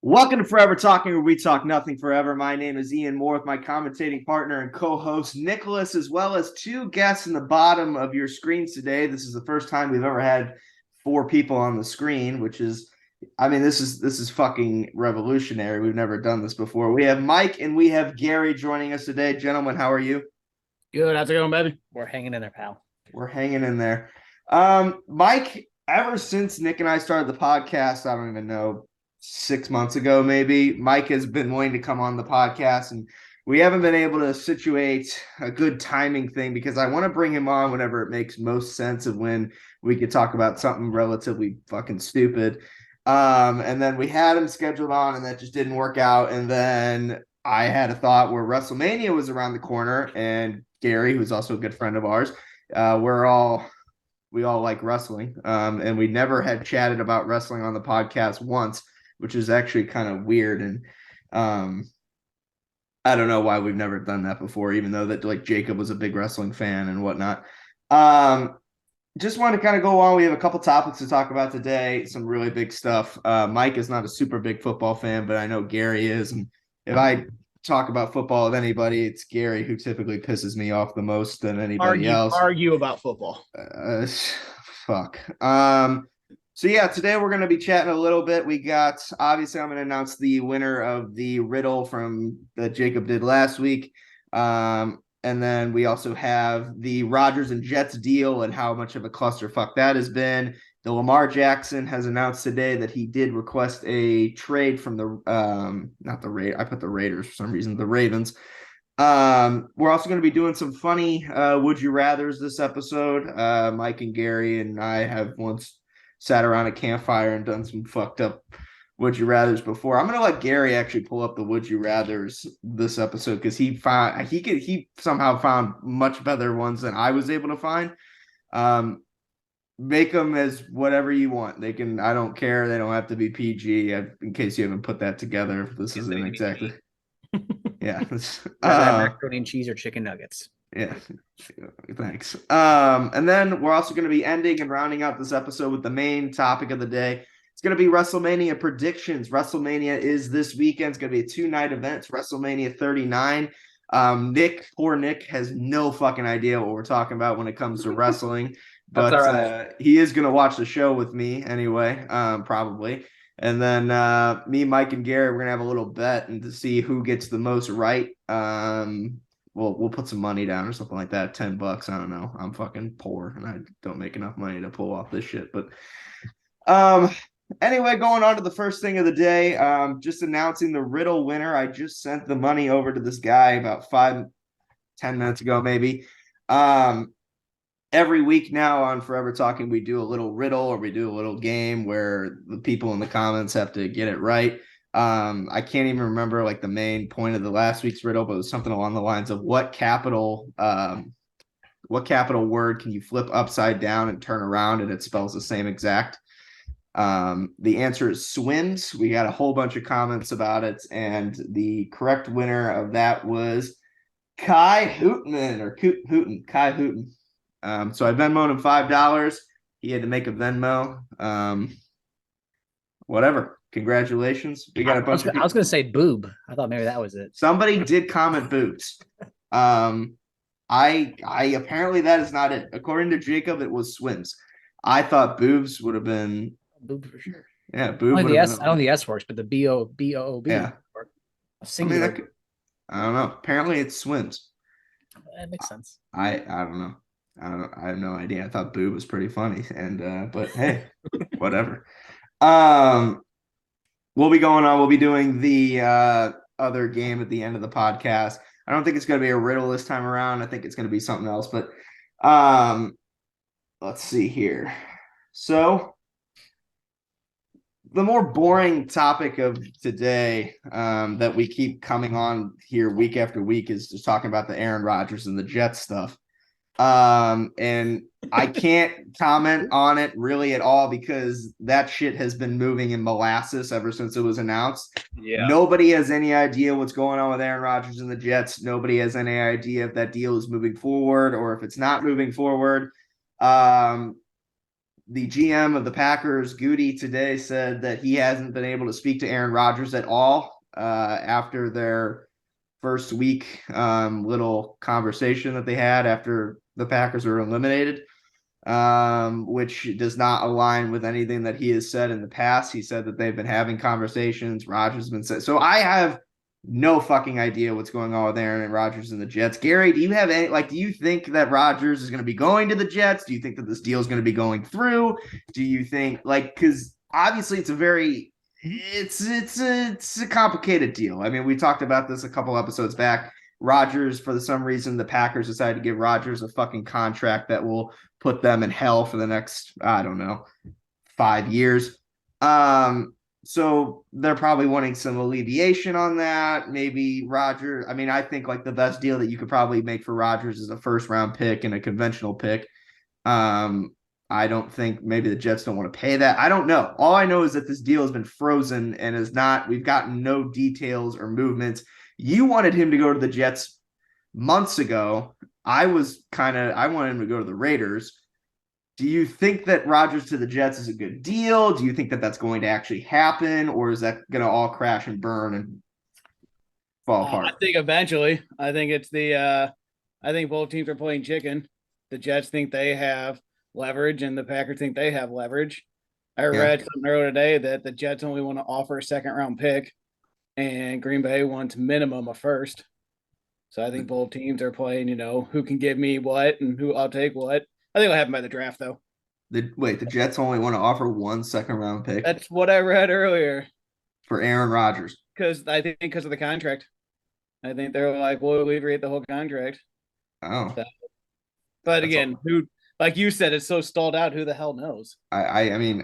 Welcome to Forever Talking, where we talk nothing forever. My name is Ian Moore with my commentating partner and co-host Nicholas, as well as two guests in the bottom of your screens today. This is the first time we've ever had four people on the screen, which is, this is fucking revolutionary. We've never done this before. We have Mike and we have Gary joining us today. Gentlemen, how are you? Good. How's it going, baby? We're hanging in there, pal. We're hanging in there. Mike, ever since Nick and I started the podcast, I don't even know, 6 months ago, maybe, Mike has been wanting to come on the podcast, and we haven't been able to situate a good timing thing because I want to bring him on whenever it makes most sense of when we could talk about something relatively fucking stupid. And then we had him scheduled on, and that just didn't work out. And then I had a thought where WrestleMania was around the corner, and Gary, who's also a good friend of ours, we all like wrestling, and we never had chatted about wrestling on the podcast once, which is actually kind of weird. And I don't know why we've never done that before, even though that like Jacob was a big wrestling fan and whatnot. Just want to kind of go on. We have a couple topics to talk about today, some really big stuff. Mike is not a super big football fan, but I know Gary is. And if I talk about football with anybody, it's Gary who typically pisses me off the most than anybody else. Argue about football. Fuck. So yeah, today we're going to be chatting a little bit. We got, obviously, I'm going to announce the winner of the riddle that Jacob did last week. And then we also have the Rodgers and Jets deal and how much of a clusterfuck that has been. The Lamar Jackson has announced today that he did request a trade from not the Raiders. I put the Raiders for some reason, the Ravens. We're also going to be doing some funny would you rathers this episode. Mike and Gary and I have once sat around a campfire and done some fucked up would you rathers before. I'm going to let Gary actually pull up the would you rathers this episode because he somehow found much better ones than I was able to find. Make them as whatever you want. They can, I don't care. They don't have to be PG. In case you haven't put that together, this isn't exactly. Yeah. Macaroni and cheese or chicken nuggets. Yeah, thanks. And then we're also going to be ending and rounding out this episode with the main topic of the day. It's going to be Wrestlemania predictions. Wrestlemania is this weekend. It's going to be a 2-night event. It's WrestleMania 39. Poor Nick has no fucking idea what we're talking about when it comes to wrestling, but right. He is going to watch the show with me anyway, probably. And then me, Mike, and Gary, we're going to have a little bet and to see who gets the most right. We'll put some money down or something like that. $10. I don't know. I'm fucking poor and I don't make enough money to pull off this shit. But anyway, going on to the first thing of the day, just announcing the riddle winner. I just sent the money over to this guy about 5-10 minutes ago, maybe. Every week now on Forever Talking, we do a little riddle or we do a little game where the people in the comments have to get it right. I can't even remember like the main point of the last week's riddle, but it was something along the lines of what capital word can you flip upside down and turn around and it spells the same exact. The answer is swims. We got a whole bunch of comments about it, and the correct winner of that was Kai Hooten, Kai Hooten. So I Venmo'd him $5. He had to make a Venmo. Whatever. Congratulations. We got a bunch I was going to say boob. I thought maybe that was it. Somebody did comment boobs. I apparently that is not it. According to Jacob, it was swims. I thought boobs would have been boob for sure. Yeah, boob. I don't know the S works, but the B-O-B. Yeah. Singular. I don't know. Apparently it swims. That makes sense. I don't know. I have no idea. I thought boob was pretty funny. And but hey, whatever. We'll be going on. We'll be doing the other game at the end of the podcast. I don't think it's going to be a riddle this time around. I think it's going to be something else. But let's see here. So the more boring topic of today that we keep coming on here week after week is just talking about the Aaron Rodgers and the Jets stuff. And I can't comment on it really at all because that shit has been moving in molasses ever since it was announced. Yeah. Nobody has any idea what's going on with Aaron Rodgers and the Jets. Nobody has any idea if that deal is moving forward or if it's not moving forward. the GM of the Packers, Goody, today said that he hasn't been able to speak to Aaron Rodgers at all after their first week little conversation that they had after the Packers were eliminated, which does not align with anything that he has said in the past. He said that they've been having conversations. Rodgers has been said. So I have no fucking idea what's going on with Aaron Rodgers and the Jets. Gary, do you have any, do you think that Rodgers is going to be going to the Jets? Do you think that this deal is going to be going through? Do you think, because obviously it's a complicated deal. I mean, we talked about this a couple episodes back. Rodgers, for some reason, the Packers decided to give Rodgers a fucking contract that will put them in hell for the next, I don't know, 5 years. So they're probably wanting some alleviation on that. Maybe Rodgers. I mean, I think the best deal that you could probably make for Rodgers is a first round pick and a conventional pick. I don't think maybe the Jets don't want to pay that. I don't know. All I know is that this deal has been frozen and we've gotten no details or movements. You wanted him to go to the Jets months ago. I wanted him to go to the Raiders. Do you think that Rodgers to the Jets is a good deal? Do you think that that's going to actually happen, or is that going to all crash and burn and fall apart? I think eventually. I think it's I think both teams are playing chicken. The Jets think they have leverage, and the Packers think they have leverage. I read something earlier today that the Jets only want to offer a second-round pick, and Green Bay wants minimum a first. So I think both teams are playing, who can give me what and who I'll take what. I think it'll happen by the draft, though. The Jets only want to offer one second-round pick? That's what I read earlier. For Aaron Rodgers? Because of the contract. I think they're like, we'll alleviate the whole contract. Oh. So, but again, who, like you said, it's so stalled out, who the hell knows? I mean,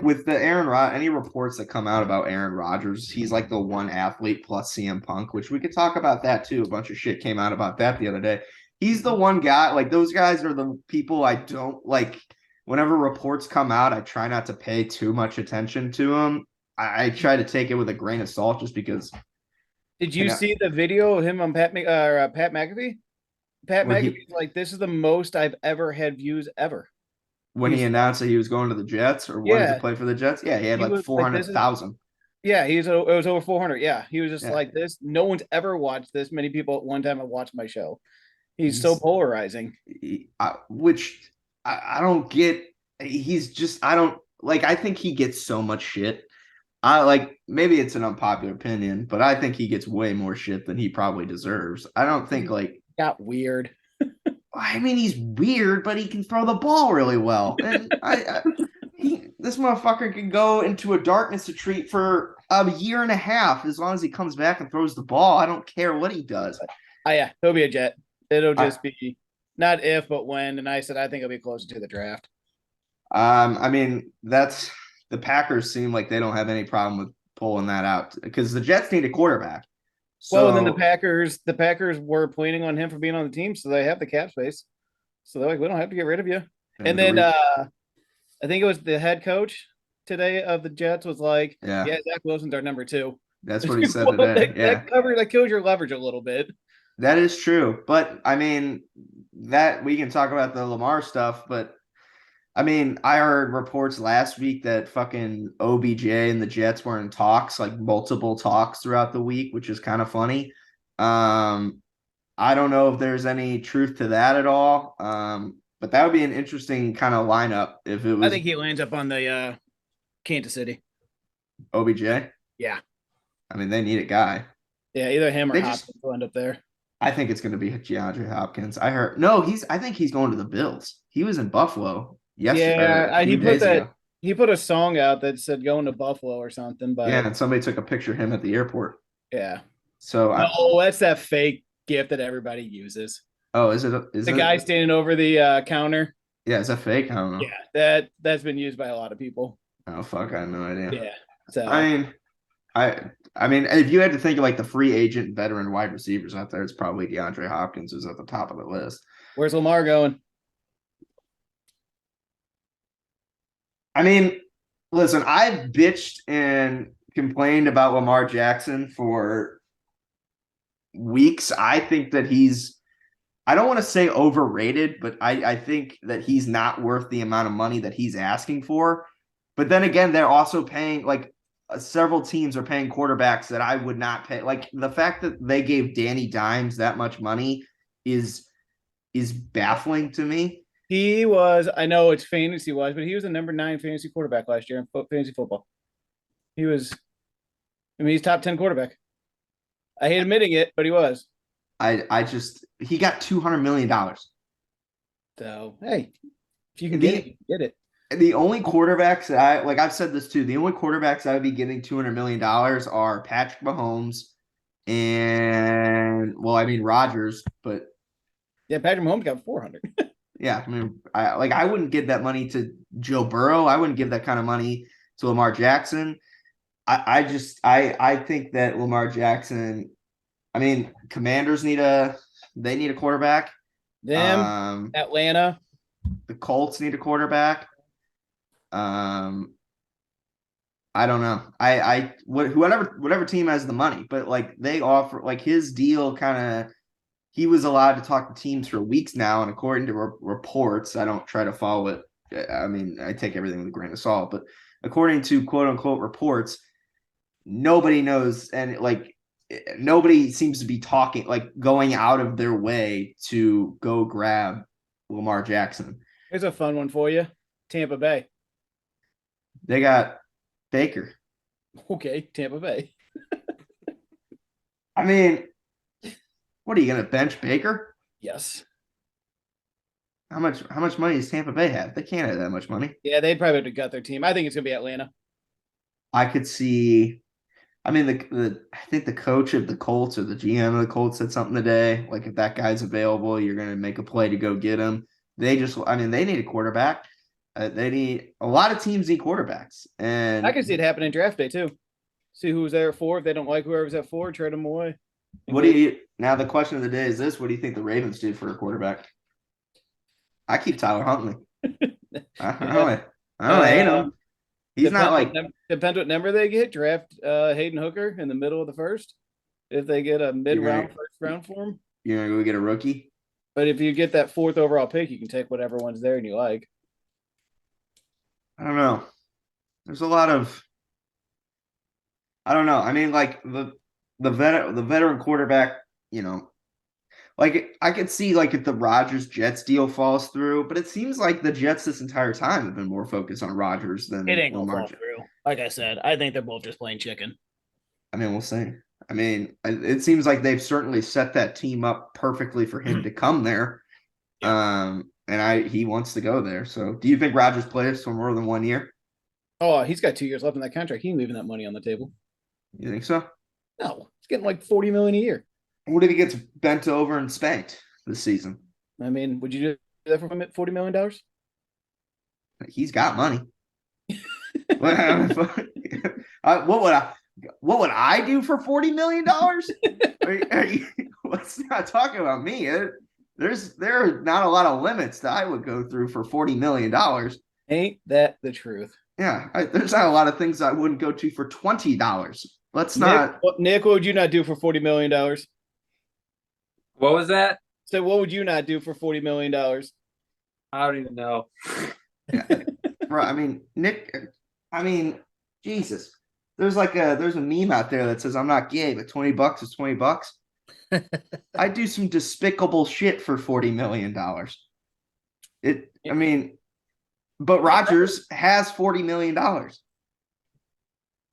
with the any reports that come out about Aaron Rodgers, he's like the one athlete plus CM Punk, which we could talk about that too. A bunch of shit came out about that the other day. He's the one guy, those guys are the people I don't like. Whenever reports come out, I try not to pay too much attention to them. I try to take it with a grain of salt just because. Did you see the video of him on Pat McAfee? Pat McAfee's like, this is the most I've ever had views ever. When he announced that he was going to the Jets or wanted to play for the Jets? Yeah, he had 400,000. Yeah, it was over 400. Yeah, he was just like this. No one's ever watched this many people at one time have watched my show. He's so polarizing. Which I don't get. He's just, I think he gets so much shit. Maybe it's an unpopular opinion, but I think he gets way more shit than he probably deserves. I don't think got weird. I mean, he's weird, but he can throw the ball really well. And this motherfucker can go into a darkness retreat for a year and a half as long as he comes back and throws the ball. I don't care what he does. Oh yeah, he'll be a Jet. It'll just be not if, but when. And I said I think it'll be closer to the draft. I mean, the Packers seem like they don't have any problem with pulling that out because the Jets need a quarterback. So, and then the Packers were planning on him for being on the team, so they have the cap space. So they're like, we don't have to get rid of you. And then I think it was the head coach today of the Jets was like, yeah, Zach Wilson's our number 2. That's what he said today. That kills your leverage a little bit. That is true. But I mean, that we can talk about the Lamar stuff, but I mean, I heard reports last week that fucking OBJ and the Jets were in talks, multiple talks throughout the week, which is kind of funny. I don't know if there's any truth to that at all. But that would be an interesting kind of lineup if it was. I think he lands up on the Kansas City. OBJ? Yeah. I mean, they need a guy. Yeah, either him or Hopkins will end up there. I think it's going to be DeAndre Hopkins. I think he's going to the Bills. He was in Buffalo yesterday. Yeah, he put a song out that said going to Buffalo or something. But yeah, and somebody took a picture of him at the airport. Yeah. So that's that fake gift that everybody uses. Oh, is it? The guy standing over the counter? Yeah, is that fake? I don't know. Yeah, that's been used by a lot of people. Oh fuck, I have no idea. Yeah. So I mean, if you had to think of the free agent veteran wide receivers out there, it's probably DeAndre Hopkins who's at the top of the list. Where's Lamar going? I mean, listen, I've bitched and complained about Lamar Jackson for weeks. I think that I don't want to say overrated, but I think that he's not worth the amount of money that he's asking for. But then again, they're also paying like several teams are paying quarterbacks that I would not pay. Like the fact that they gave Danny Dimes that much money is baffling to me. He was, I know it's fantasy wise, but he was the number 9 fantasy quarterback last year in fantasy football. He was, I mean, he's top 10 quarterback. I hate admitting it, but he was. He got $200 million. So, hey, if you can get it, you can get it. The only quarterbacks that I've said this too, the only quarterbacks I would be giving $200 million are Patrick Mahomes and, well, I mean, Rodgers, but. Yeah, Patrick Mahomes got 400. Yeah, I mean, I wouldn't give that money to Joe Burrow. I wouldn't give that kind of money to Lamar Jackson. I think that Lamar Jackson, I mean, Commanders need a quarterback. Them, Atlanta. The Colts need a quarterback. I don't know. Whatever team has the money, but like they offer, like his deal kind of, he was allowed to talk to teams for weeks now, and according to reports, I don't try to follow it. I mean, I take everything with a grain of salt, but according to quote unquote reports, nobody knows, and like nobody seems to be talking, like going out of their way to go grab Lamar Jackson. Here's a fun one for you. Tampa Bay. They got Baker. Okay, Tampa Bay. I mean, what are you going to bench Baker? Yes. How much money does Tampa Bay have? They can't have that much money. Yeah, they'd probably have to gut their team. I think it's going to be Atlanta. I could see. I mean, I think the coach of the Colts or the GM of the Colts said something today. Like, if that guy's available, you're going to make a play to go get him. They need a quarterback. They need a lot of teams need quarterbacks, and I can see it happening draft day too. See who's there at 4. If they don't like whoever's at 4, trade them away. Now the question of the day is this: what do you think the Ravens do for a quarterback? I keep Tyler Huntley. I don't hate him. He's not like depends what number they get. Draft Hayden Hooker in the middle of the first. If they get a mid-round first round for him, you're gonna go get a rookie. But if you get that 4th overall pick, you can take whatever one's there and you like. I don't know. There's a lot of. I don't know. I mean, like the veteran quarterback, you know, like I could see like if the Rodgers Jets deal falls through, but it seems like the Jets this entire time have been more focused on Rodgers than it ain't gonna fall through. Like I said, I think they're both just playing chicken. I mean, we'll see. I mean, it seems like they've certainly set that team up perfectly for him to come there. Yeah. And he wants to go there. So do you think Rodgers plays for more than 1 year? Oh, he's got 2 years left in that contract. He ain't leaving that money on the table. You think so? No, he's getting like $40 million a year. What if he gets bent over and spanked this season? I mean, would you do that for $40 million? He's got money. What would I do for $40 million? Let's not talk about me. There are not a lot of limits that I would go through for $40 million. Ain't that the truth? Yeah, there's not a lot of things I wouldn't go to for $20. Nick, what would you not do for $40 million? What was that? So what would you not do for $40 million? I don't even know. Yeah, bro, I mean, Nick, Jesus. There's a meme out there that says I'm not gay, but $20 is $20. I do some despicable shit for $40 million. But Rodgers has $40 million.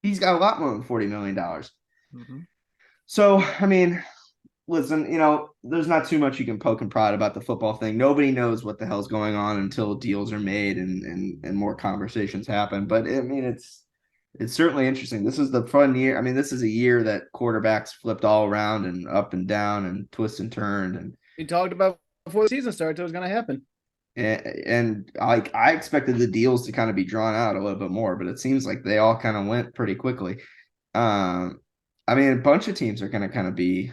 He's got a lot more than $40 million. Mm-hmm. So, I mean, listen, there's not too much you can poke and prod about the football thing. Nobody knows what the hell's going on until deals are made and more conversations happen. But I mean, it's certainly interesting. This is the fun year. I mean, this is a year that quarterbacks flipped all around and up and down and twist and turned. And we talked about before the season started, it was going to happen. And I expected the deals to kind of be drawn out a little bit more, but it seems like they all kind of went pretty quickly. I mean, a bunch of teams are going to kind of be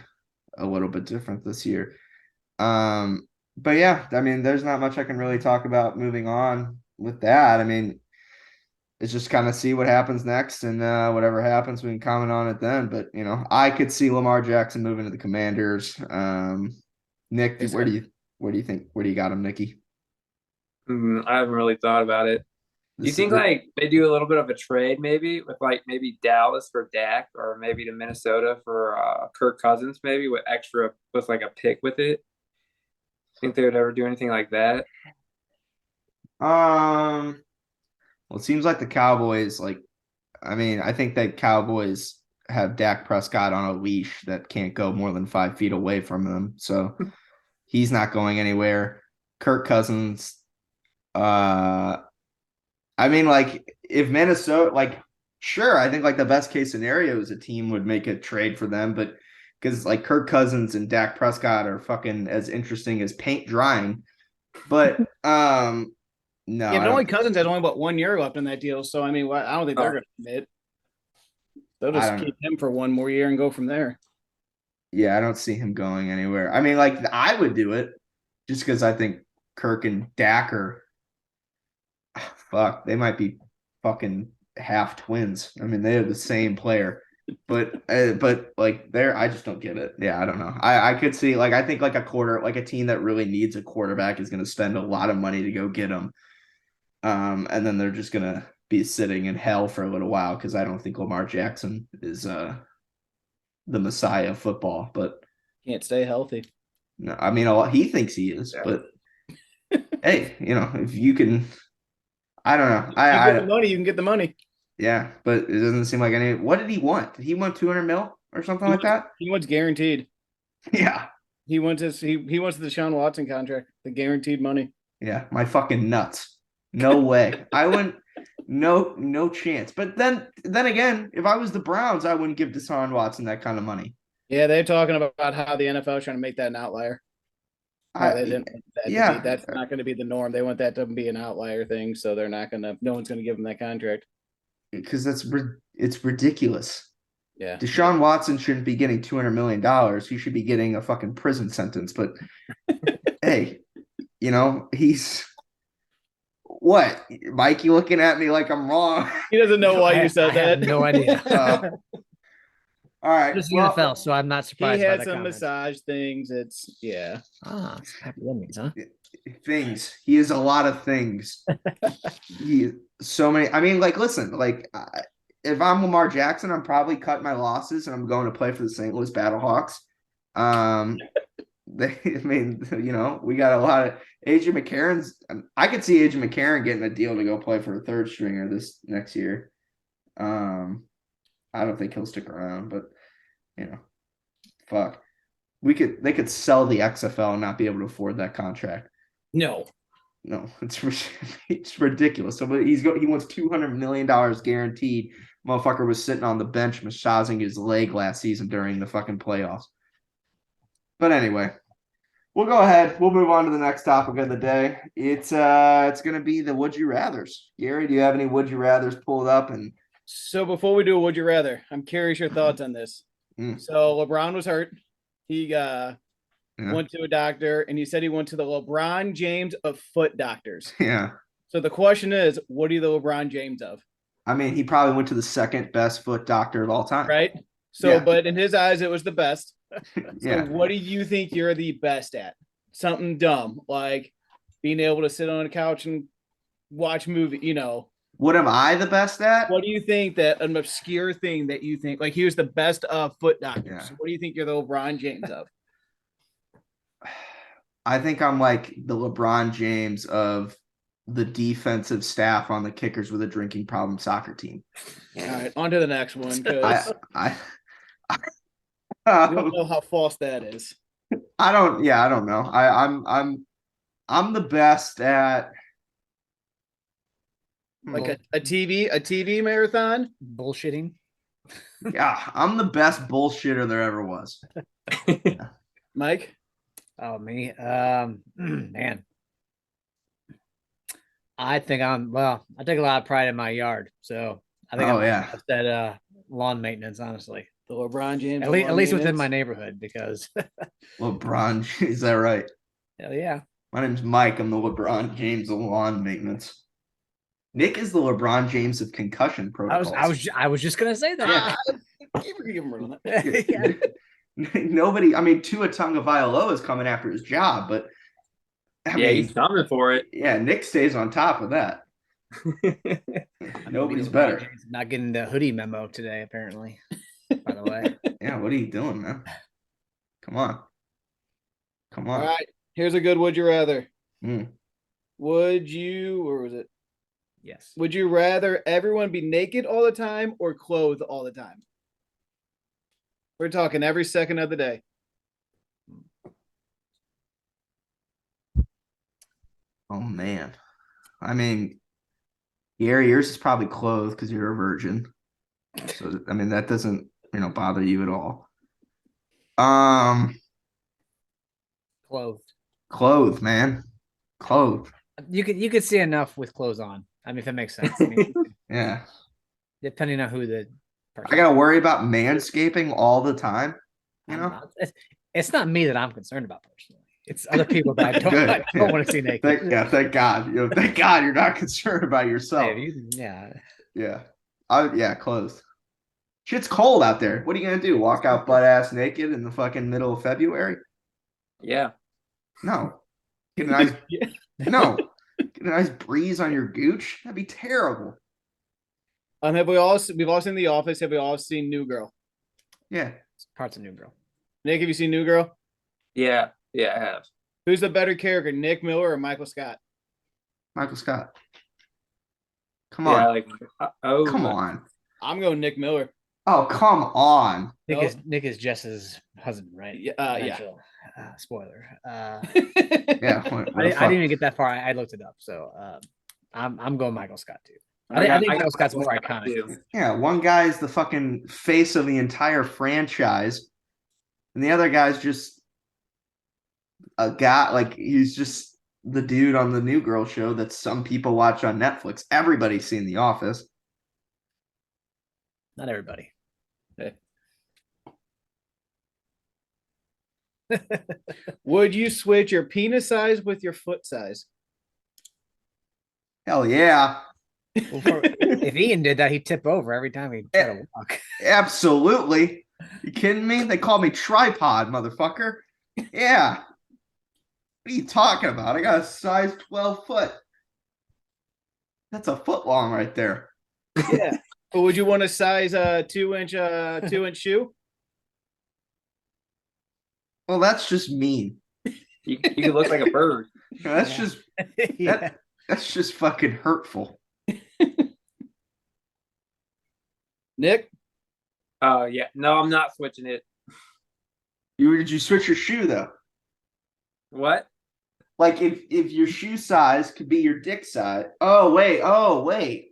a little bit different this year. But yeah, I mean, there's not much I can really talk about moving on with that. I mean, it's just kind of see what happens next, and whatever happens, we can comment on it then. But I could see Lamar Jackson moving to the Commanders. Nick, where do you think? Where do you got him, Nicky? I haven't really thought about it. Do you This think is- like they do a little bit of a trade maybe with like maybe Dallas for Dak or maybe to Minnesota for Kirk Cousins maybe with like a pick with it? Think they would ever do anything like that? Well, it seems like the Cowboys, I think that Cowboys have Dak Prescott on a leash that can't go more than 5 feet away from them. So he's not going anywhere. Kirk Cousins, if Minnesota, sure, I think the best case scenario is a team would make a trade for them, but because Kirk Cousins and Dak Prescott are fucking as interesting as paint drying. But no, Yeah, but only Cousins has only about 1 year left in that deal. So I mean, I don't think they're going to commit. They'll just keep him for 1 more year and go from there. Yeah, I don't see him going anywhere. I mean, I would do it just because I think Kirk and Dak are they might be fucking half twins. I mean, they are the same player, but I just don't get it. Yeah, I don't know. I could see I think a team that really needs a quarterback is going to spend a lot of money to go get him, and then they're just gonna be sitting in hell for a little while because I don't think Lamar Jackson is the messiah of football, but can't stay healthy. No, I mean, he thinks he is, but hey, if you can, I don't know. You get the money, you can get the money. Yeah, but it doesn't seem like any. What did he want? Did he want 200 mil or something like that? He wants guaranteed. Yeah. He wants he wants the Deshaun Watson contract, the guaranteed money. Yeah, my fucking nuts. No way. I wouldn't. No chance. But then again, if I was the Browns, I wouldn't give Deshaun Watson that kind of money. Yeah, they're talking about how the NFL is trying to make that an outlier. That's not going to be the norm. They want that to be an outlier thing, so they're not going to. No one's going to give them that contract because it's ridiculous. Yeah, Deshaun Watson shouldn't be getting $200 million. He should be getting a fucking prison sentence. But hey, he's what? Mike, you looking at me like I'm wrong? He doesn't know why you said that. No idea. All right. Just NFL, so I'm not surprised. He had some massage things. It's happy endings, huh? Things. He is a lot of things. So many. I mean, listen, if I'm Lamar Jackson, I'm probably cutting my losses and I'm going to play for the St. Louis Battlehawks. We got a lot of AJ McCarron's. I could see AJ McCarron getting a deal to go play for a third stringer this next year. I don't think he'll stick around, but fuck. They could sell the XFL and not be able to afford that contract. No, it's ridiculous. So, but he wants $200 million guaranteed. Motherfucker was sitting on the bench massaging his leg last season during the fucking playoffs. But anyway, we'll go ahead. We'll move on to the next topic of the day. It's gonna be the would you rathers. Gary, do you have any would you rathers pulled up? And so before we do a would you rather, I'm curious your thoughts on this. So LeBron was hurt. He went to a doctor, and he said he went to the LeBron James of foot doctors. Yeah. So the question is, what are you the LeBron James of? I mean, he probably went to the second best foot doctor of all time. Right. So, but in his eyes, it was the best. So what do you think you're the best at? Something dumb, like being able to sit on a couch and watch movie, What am I the best at? What do you think that an obscure thing that you think, he was the best of foot doctors? Yeah. What do you think you're the LeBron James of? I think I'm like the LeBron James of the defensive staff on the Kickers with a drinking problem soccer team. All right, on to the next one. I don't know how false that is. I don't know. I'm the best at a TV marathon bullshitting. Yeah, I'm the best bullshitter there ever was. Mike? Oh, me. Man. I think I take a lot of pride in my yard. So I think I'm at lawn maintenance, honestly. The LeBron James. At least within my neighborhood, because LeBron, is that right? Hell yeah. My name's Mike. I'm the LeBron James of lawn maintenance. Nick is the LeBron James of concussion protocols. I was just gonna say that. Give him room. nobody. I mean, Tua Tagovailoa is coming after his job, but I Yeah, mean, he's coming for it. yeah, Nick stays on top of that. Nobody's better. Not getting the hoodie memo today, apparently. By the way. Yeah, what are you doing, man? Come on. Come on. All right. Here's a good would you rather. Mm. Would you, or was it? Yes. Would you rather everyone be naked all the time or clothed all the time? We're talking every second of the day. Oh man. I mean, Gary, yours is probably clothed because you're a virgin. So I mean that doesn't, bother you at all. Clothed, man. Clothed. You could see enough with clothes on. I mean, if it makes sense. I mean, Yeah. depending on who the I gotta worry about manscaping all the time. It's not me that I'm concerned about personally. It's other people that I don't want to see naked. Thank God. Thank God you're not concerned about yourself. Yeah. Yeah, clothed. Shit's cold out there. What are you gonna do? Walk out butt ass naked in the fucking middle of February? Yeah. No. Get a nice no. Get a nice breeze on your gooch. That'd be terrible. We've all seen The Office. Have we all seen New Girl? Yeah. Parts of New Girl. Nick, have you seen New Girl? Yeah, I have. Who's the better character, Nick Miller or Michael Scott? Michael Scott. Come on. Come on. I'm going Nick Miller. Oh, come on. Nick is Jess's husband, right? Yeah. Spoiler. Yeah. I didn't even get that far. I looked it up, so I'm going Michael Scott too. I think Michael Scott's more iconic. Yeah, one guy is the fucking face of the entire franchise, and the other guy's just a guy. Like he's just the dude on the New Girl show that some people watch on Netflix. Everybody's seen The Office. Not everybody. Okay. Would you switch your penis size with your foot size? Hell yeah. Well, if Ian did that, he'd tip over every time he tried to walk. Absolutely. You kidding me? They call me tripod, motherfucker. Yeah. What are you talking about? I got a size 12 foot. That's a foot long right there. Yeah. But would you want a size 2-inch shoe? Well, that's just mean. You could look like a bird. That's just that's just fucking hurtful. Nick? Yeah. No, I'm not switching it. Did you switch your shoe though? What? Like if your shoe size could be your dick size. Oh wait.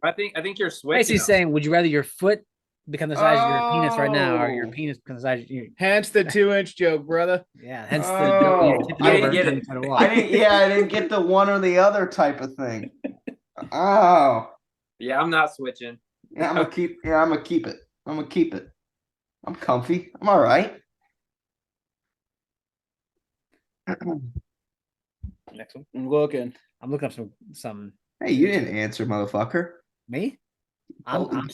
I think you're switching. Basically saying, would you rather your foot become the size of your penis right now, or your penis become the size of your... Hence the 2-inch joke, brother. Yeah, hence I didn't get the one or the other type of thing. Oh. Yeah, I'm not switching. Yeah, I'm gonna keep it. I'm gonna keep it. I'm comfy. I'm all right. Next one. I'm looking up some. Hey, you didn't answer, motherfucker. Me? I'm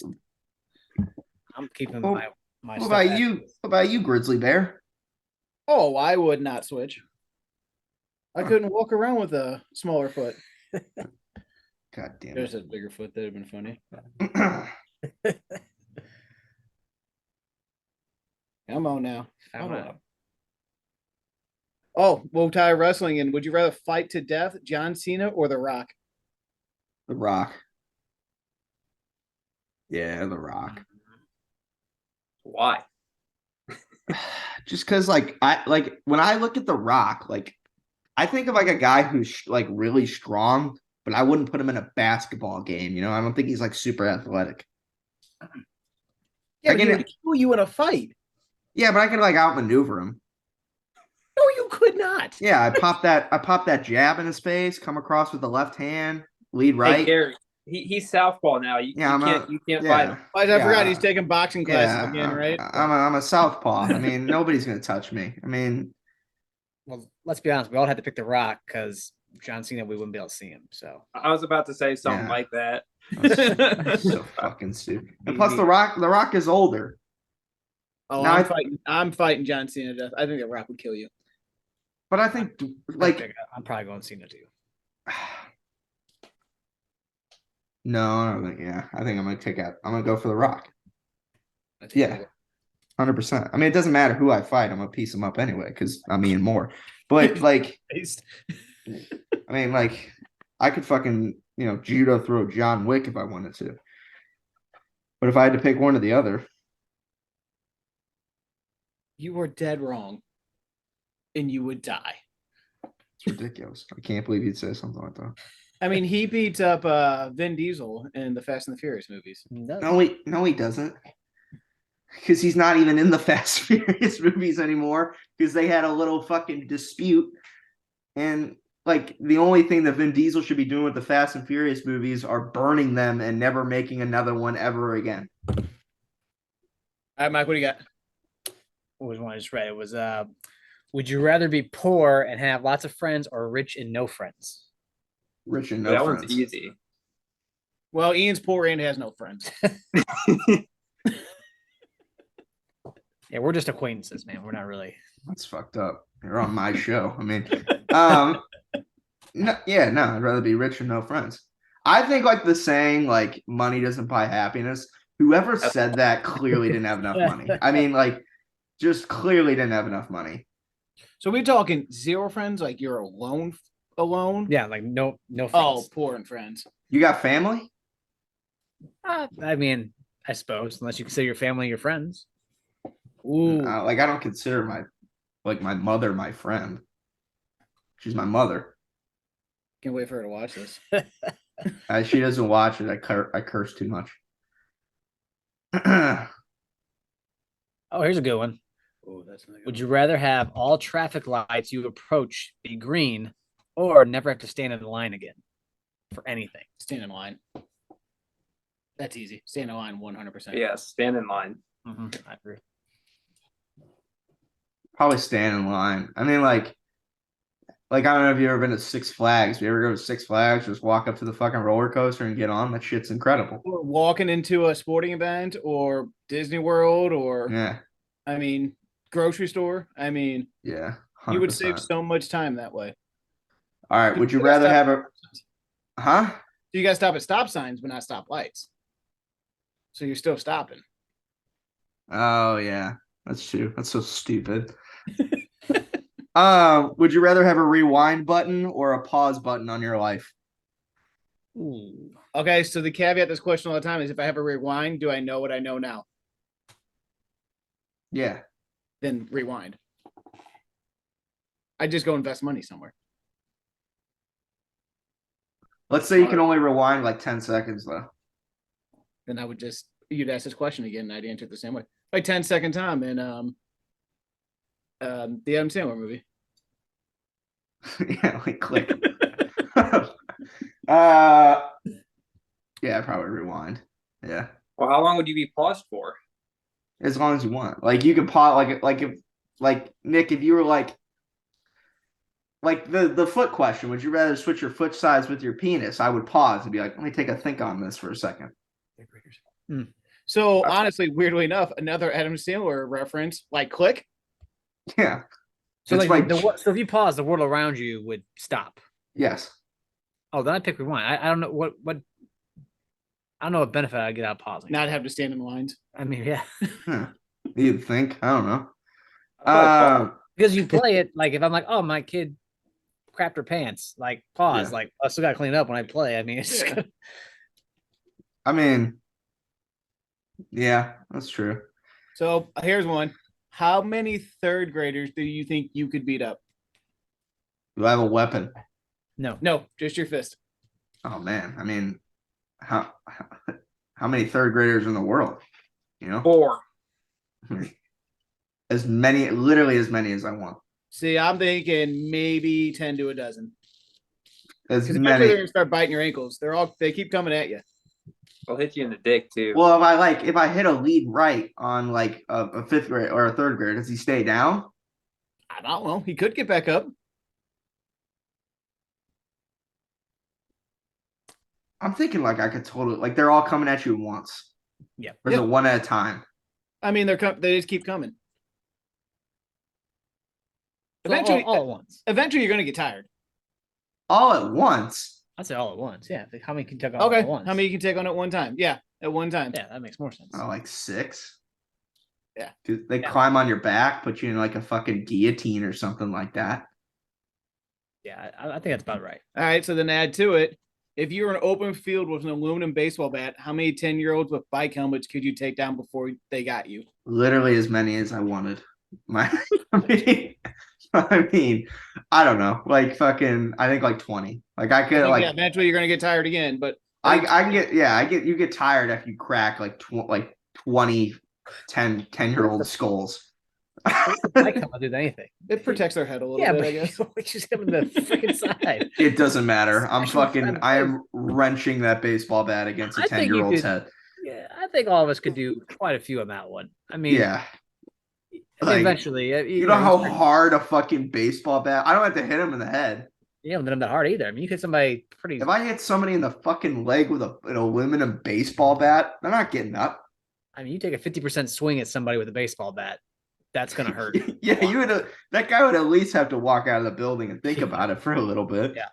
keeping my. What about you? What about you, Grizzly Bear? Oh, I would not switch. I couldn't walk around with a smaller foot. God damn it. There's a bigger foot that would have been funny. Come on now. Oh, we'll tie wrestling in. Would you rather fight to death, John Cena or The Rock? The Rock. Yeah, The Rock. Why? Just because, when I look at The Rock, I think of a guy who's really strong, but I wouldn't put him in a basketball game. I don't think he's super athletic. Yeah, but he would kill you in a fight. Yeah, but I can outmaneuver him. No, you could not. Yeah, I pop that jab in his face, come across with the left hand, lead right. Hey, Gary, he's southpaw now. You can't fight him. I forgot he's taking boxing classes again, right? I'm a southpaw. I mean, nobody's gonna touch me. I mean, well, let's be honest. We all had to pick The Rock because John Cena, we wouldn't be able to see him. So I was about to say something like that. That's so fucking stupid. And plus, The Rock is older. Oh, Now, I'm fighting John Cena to death. I think The Rock would kill you. but I think like I'm probably going Cena too. no, I don't think. Yeah, I think I'm gonna go for The Rock. I think Yeah, 100%. I mean, it doesn't matter who I fight. I'm gonna piece him up anyway because I mean more. But like, I mean, like, I could fucking judo throw John Wick if I wanted to. But if I had to pick one or the other, you were dead wrong, and you would die. it's ridiculous. I can't believe you'd say something like that. I mean, he beats up Vin Diesel in the Fast and the Furious movies. No, he doesn't. Because he's not even in the Fast and Furious movies anymore. Because they had a little fucking dispute, and like the only thing that Vin Diesel should be doing with the Fast and Furious movies are burning them and never making another one ever again. All right, Mike, what do you got? What was one I just read? It was would you rather be poor and have lots of friends or rich and no friends? Rich and no that friends. one's easy. Well, Ian's poor and has no friends. Yeah, we're just acquaintances, man. We're not really. That's fucked up. You're on my show. I mean, no, I'd rather be rich and no friends. I think like the saying, like money doesn't buy happiness. Whoever said that clearly didn't have enough money. I mean, like, just clearly didn't have enough money. So we're talking zero friends, like you're alone. Yeah, like no friends. Oh, poor and friends. You got family? I mean, I suppose unless you consider your family your friends. Ooh, Like I don't consider my mother my friend. She's my mother. can't wait for her to watch this. She doesn't watch it. I curse too much. Oh, here's a good one. Oh, that's not good. Would you rather have all traffic lights you approach be green or never have to stand in the line again for anything? Stand in line. That's easy. Stand in line 100%. Yeah, stand in line. I agree. Probably stand in line. I mean, like I don't know if you've ever been to Six Flags. If you ever go to Six Flags, just walk up to the fucking roller coaster and get on. That shit's incredible. Or walking into a sporting event or Disney World or Yeah. I mean, grocery store. I mean, Yeah. 100%. you would save so much time that way. All right. Would you rather have a huh? You guys stop at stop signs, but not stop lights. So you're still stopping. Oh yeah. That's true. That's so stupid. Would you rather have a rewind button or a pause button on your life? Ooh. Okay, so the caveat to this question all the time is if I have a rewind, do I know what I know now? Yeah. Then rewind. I just go invest money somewhere. Let's say you can only rewind like 10 seconds though. Then I would you'd ask this question again and I'd answer it the same way. Like 10-second time in the Adam Sandler movie. Yeah, like click. Yeah, probably rewind. Yeah. Well, how long would you be paused for? As long as you want. Like you can pause like Nick, if you were like the foot question, would you rather switch your foot size with your penis? I would pause and be like, let me take a think on this for a second. So honestly, weirdly enough, another Adam Sandler reference, like click. Yeah. So It's like so if you pause, the world around you would stop. yes. Oh, then I pick rewind. I don't know what I don't know what benefit I get out of pausing. Not have to stand in the lines. I mean, yeah. You'd think. I don't know. Because you play it like if I'm like, oh, my kid crapped her pants, like pause, Yeah. like I still gotta clean up when I play. I mean, it's just I mean, yeah, that's true. So here's one. How many third graders do you think you could beat up? Do I have a weapon? No, just your fist. Oh man, I mean, how many third graders in the world? You know, 4. literally as many as I want. See, I'm thinking maybe 10 to a dozen. As Because many. they're gonna start biting your ankles. They keep coming at you. I'll hit you in the dick too. Well, if I hit a lead right on like a fifth grade or a third grade, does he stay down? I don't know. He could get back up. I'm thinking like I could totally they're all coming at you at once. yeah. Or is it one at a time? I mean, they just keep coming. So Eventually, all at once. eventually, you're gonna get tired. All at once. I'd say all at once. Yeah. How many can take on all Okay, at once? how many you can take on at one time? Yeah, at one time. Yeah, that makes more sense. Oh, like 6. Yeah. Dude, they Yeah. climb on your back, put you in like a fucking guillotine or something like that. Yeah, I think that's about right. All right, so then add to it. If you were an open field with an aluminum baseball bat, how many 10-year-olds with bike helmets could you take down before they got you? Literally as many as I wanted. I mean, I don't know. Like fucking, I think like 20. Like I could like yeah, eventually you're gonna get tired again, but I can get you get tired if you crack like 20 10-year-old skulls. Bike helmet do anything. it protects their head a little Yeah, bit, but I guess. we just hit him in the freaking side. It doesn't matter. I'm Smash him fucking in the I am wrenching that baseball bat against a I think you 10-year-old's could- head. Yeah, I think all of us could do quite a few on that one. I mean, Yeah. I mean, Like, eventually, you know how hard a fucking baseball bat. I don't have to hit him in the head. you haven't done them that hard either. I mean, you hit somebody pretty. If I hit somebody in the fucking leg with an aluminum baseball bat, they're not getting up. I mean, you take a 50% swing at somebody with a baseball bat, that's gonna hurt. Yeah, you would. That guy would at least have to walk out of the building and think about it for a little bit. Yeah.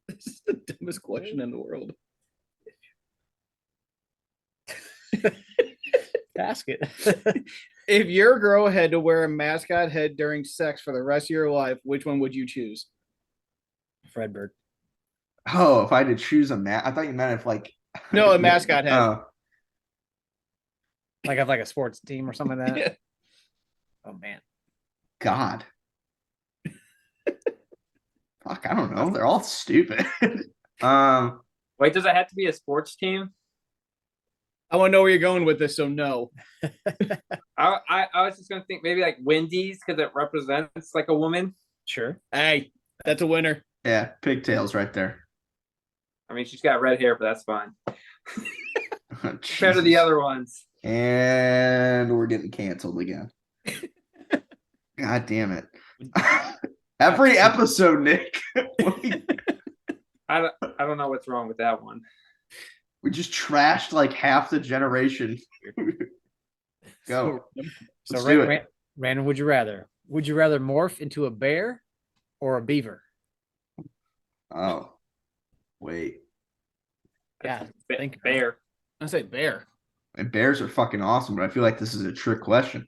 This is the dumbest question in the world. Ask it. If your girl had to wear a mascot head during sex for the rest of your life, which one would you choose? Fredbird. Oh, if I had to choose a I thought you meant if like No, a mascot head. Oh, Like have like a sports team or something like that. Yeah. Oh man. God. Fuck, I don't know. They're all stupid. Wait, does it have to be a sports team? I want to know where you're going with this, so no. I was just gonna think maybe like Wendy's because it represents like a woman. Sure. Hey, that's a winner. Yeah, pigtails right there. I mean, she's got red hair, but that's fine compared to the Jesus. other ones. And we're getting canceled again. God damn it. Every episode, Nick. I don't know what's wrong with that one. We just trashed like half the generation. Go. So Let's do it. Random, would you rather? Would you rather morph into a bear or a beaver? Oh, wait. Yeah, think Bear. I say bear. And bears are fucking awesome, but I feel like this is a trick question.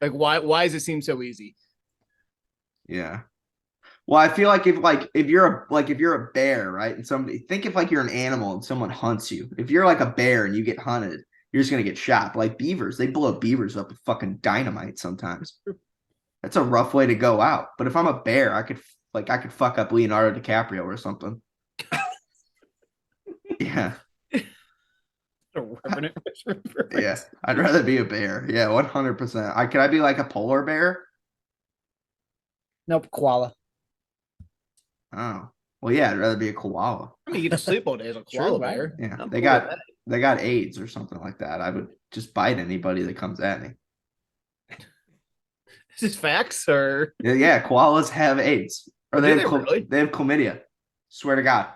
Like, why does it seem so easy? Yeah. Well, I feel like if you're a bear, right? And somebody think if like you're an animal and someone hunts you. If you're like a bear and you get hunted, you're just gonna get shot. But like beavers, they blow beavers up with fucking dynamite sometimes. That's a rough way to go out. But if I'm a bear, I could fuck up Leonardo DiCaprio or something. Yeah. Yeah. I'd rather be a bear. Yeah, 100%. Could I be like a polar bear? Nope, koala. Oh. Well, yeah, I'd rather be a koala. I mean, you get to sleep all day as a Sure, koala right. bear. Yeah. I'm They cool with got that. they got AIDS or something like that. I would just bite anybody that comes at me. Is this facts or Yeah, koalas have AIDS. Or Do they they have really? they have chlamydia. Swear to God.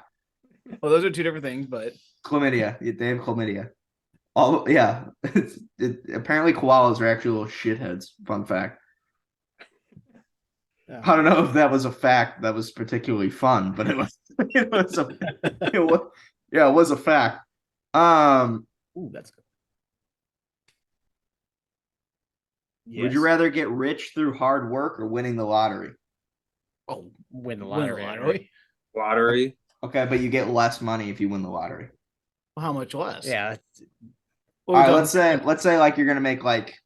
well, those are two different things, but Chlamydia. They have chlamydia. Yeah. Apparently koalas are actually little shitheads. Fun fact. I don't know if that was a fact that was particularly fun, but it was it was a fact. Ooh, that's good. Would you rather get rich through hard work or winning the lottery? win the win the lottery? lottery. Lottery. Okay, but you get less money if you win the lottery. Well, how much less? Yeah, What All are we right, talking- let's say like you're gonna make like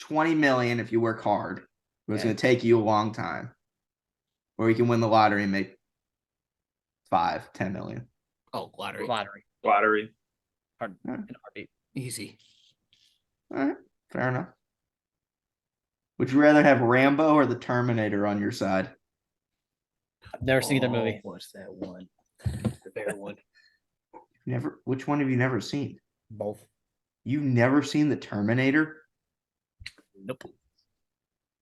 20 million if you work hard, but it's Okay. gonna take you a long time. Or you can win the lottery and make 5-10 million. Oh, lottery. Lottery. Hard, Yeah. in a heartbeat. Easy. All right, fair enough. Would you rather have Rambo or the Terminator on your side? I've never seen the movie. What's that one? The bear one. Never. Which one have you never seen? Both. You've never seen the Terminator? Nope.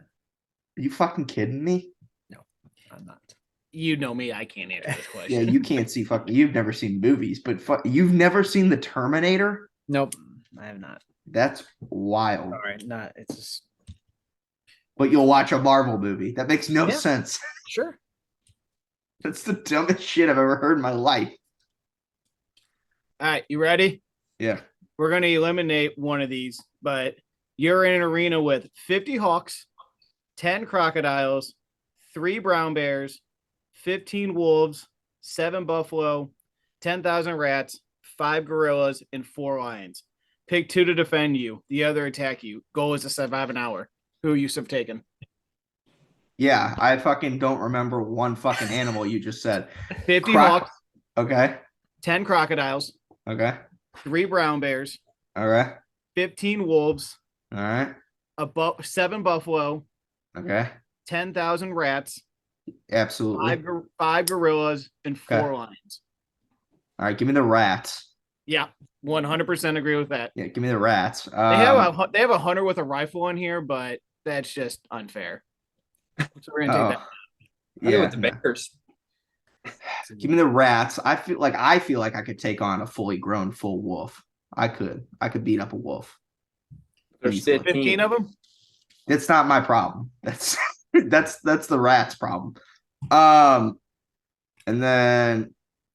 Are you fucking kidding me? I'm not. You know me, I can't answer this Yeah, question. you can't see fucking. You've never seen movies, but you've never seen the Terminator? Nope. I have not. That's wild. All right, not. It's just But you'll watch a Marvel movie. That makes no Yeah. sense. sure. That's the dumbest shit I've ever heard in my life. All right, you ready? Yeah. We're going to eliminate one of these, but you're in an arena with 50 hawks, 10 crocodiles, 3 brown bears, 15 wolves, 7 buffalo, 10,000 rats, 5 gorillas, and 4 lions. Pick 2 to defend you. The other attack you. Goal is to survive an hour. Who you have taken? Yeah, I fucking don't remember one fucking animal you just said. 50 hawks. Okay. 10 crocodiles. Okay. 3 brown bears. All right. 15 wolves. All right. 7 buffalo. Okay. 10,000 rats. Absolutely. 5 gorillas and 4 Okay. lions. All right. Give me the rats. Yeah, 100% agree with that. Yeah. Give me the rats. They have a hunter with a rifle in here, but that's just unfair. So we're gonna take that. Yeah, Yeah. with the Bears. Give me the rats. I feel like I could take on a fully grown full wolf. I could beat up a wolf. There's Easily. 15 of them. It's not my problem. That's that's the rats' problem. And then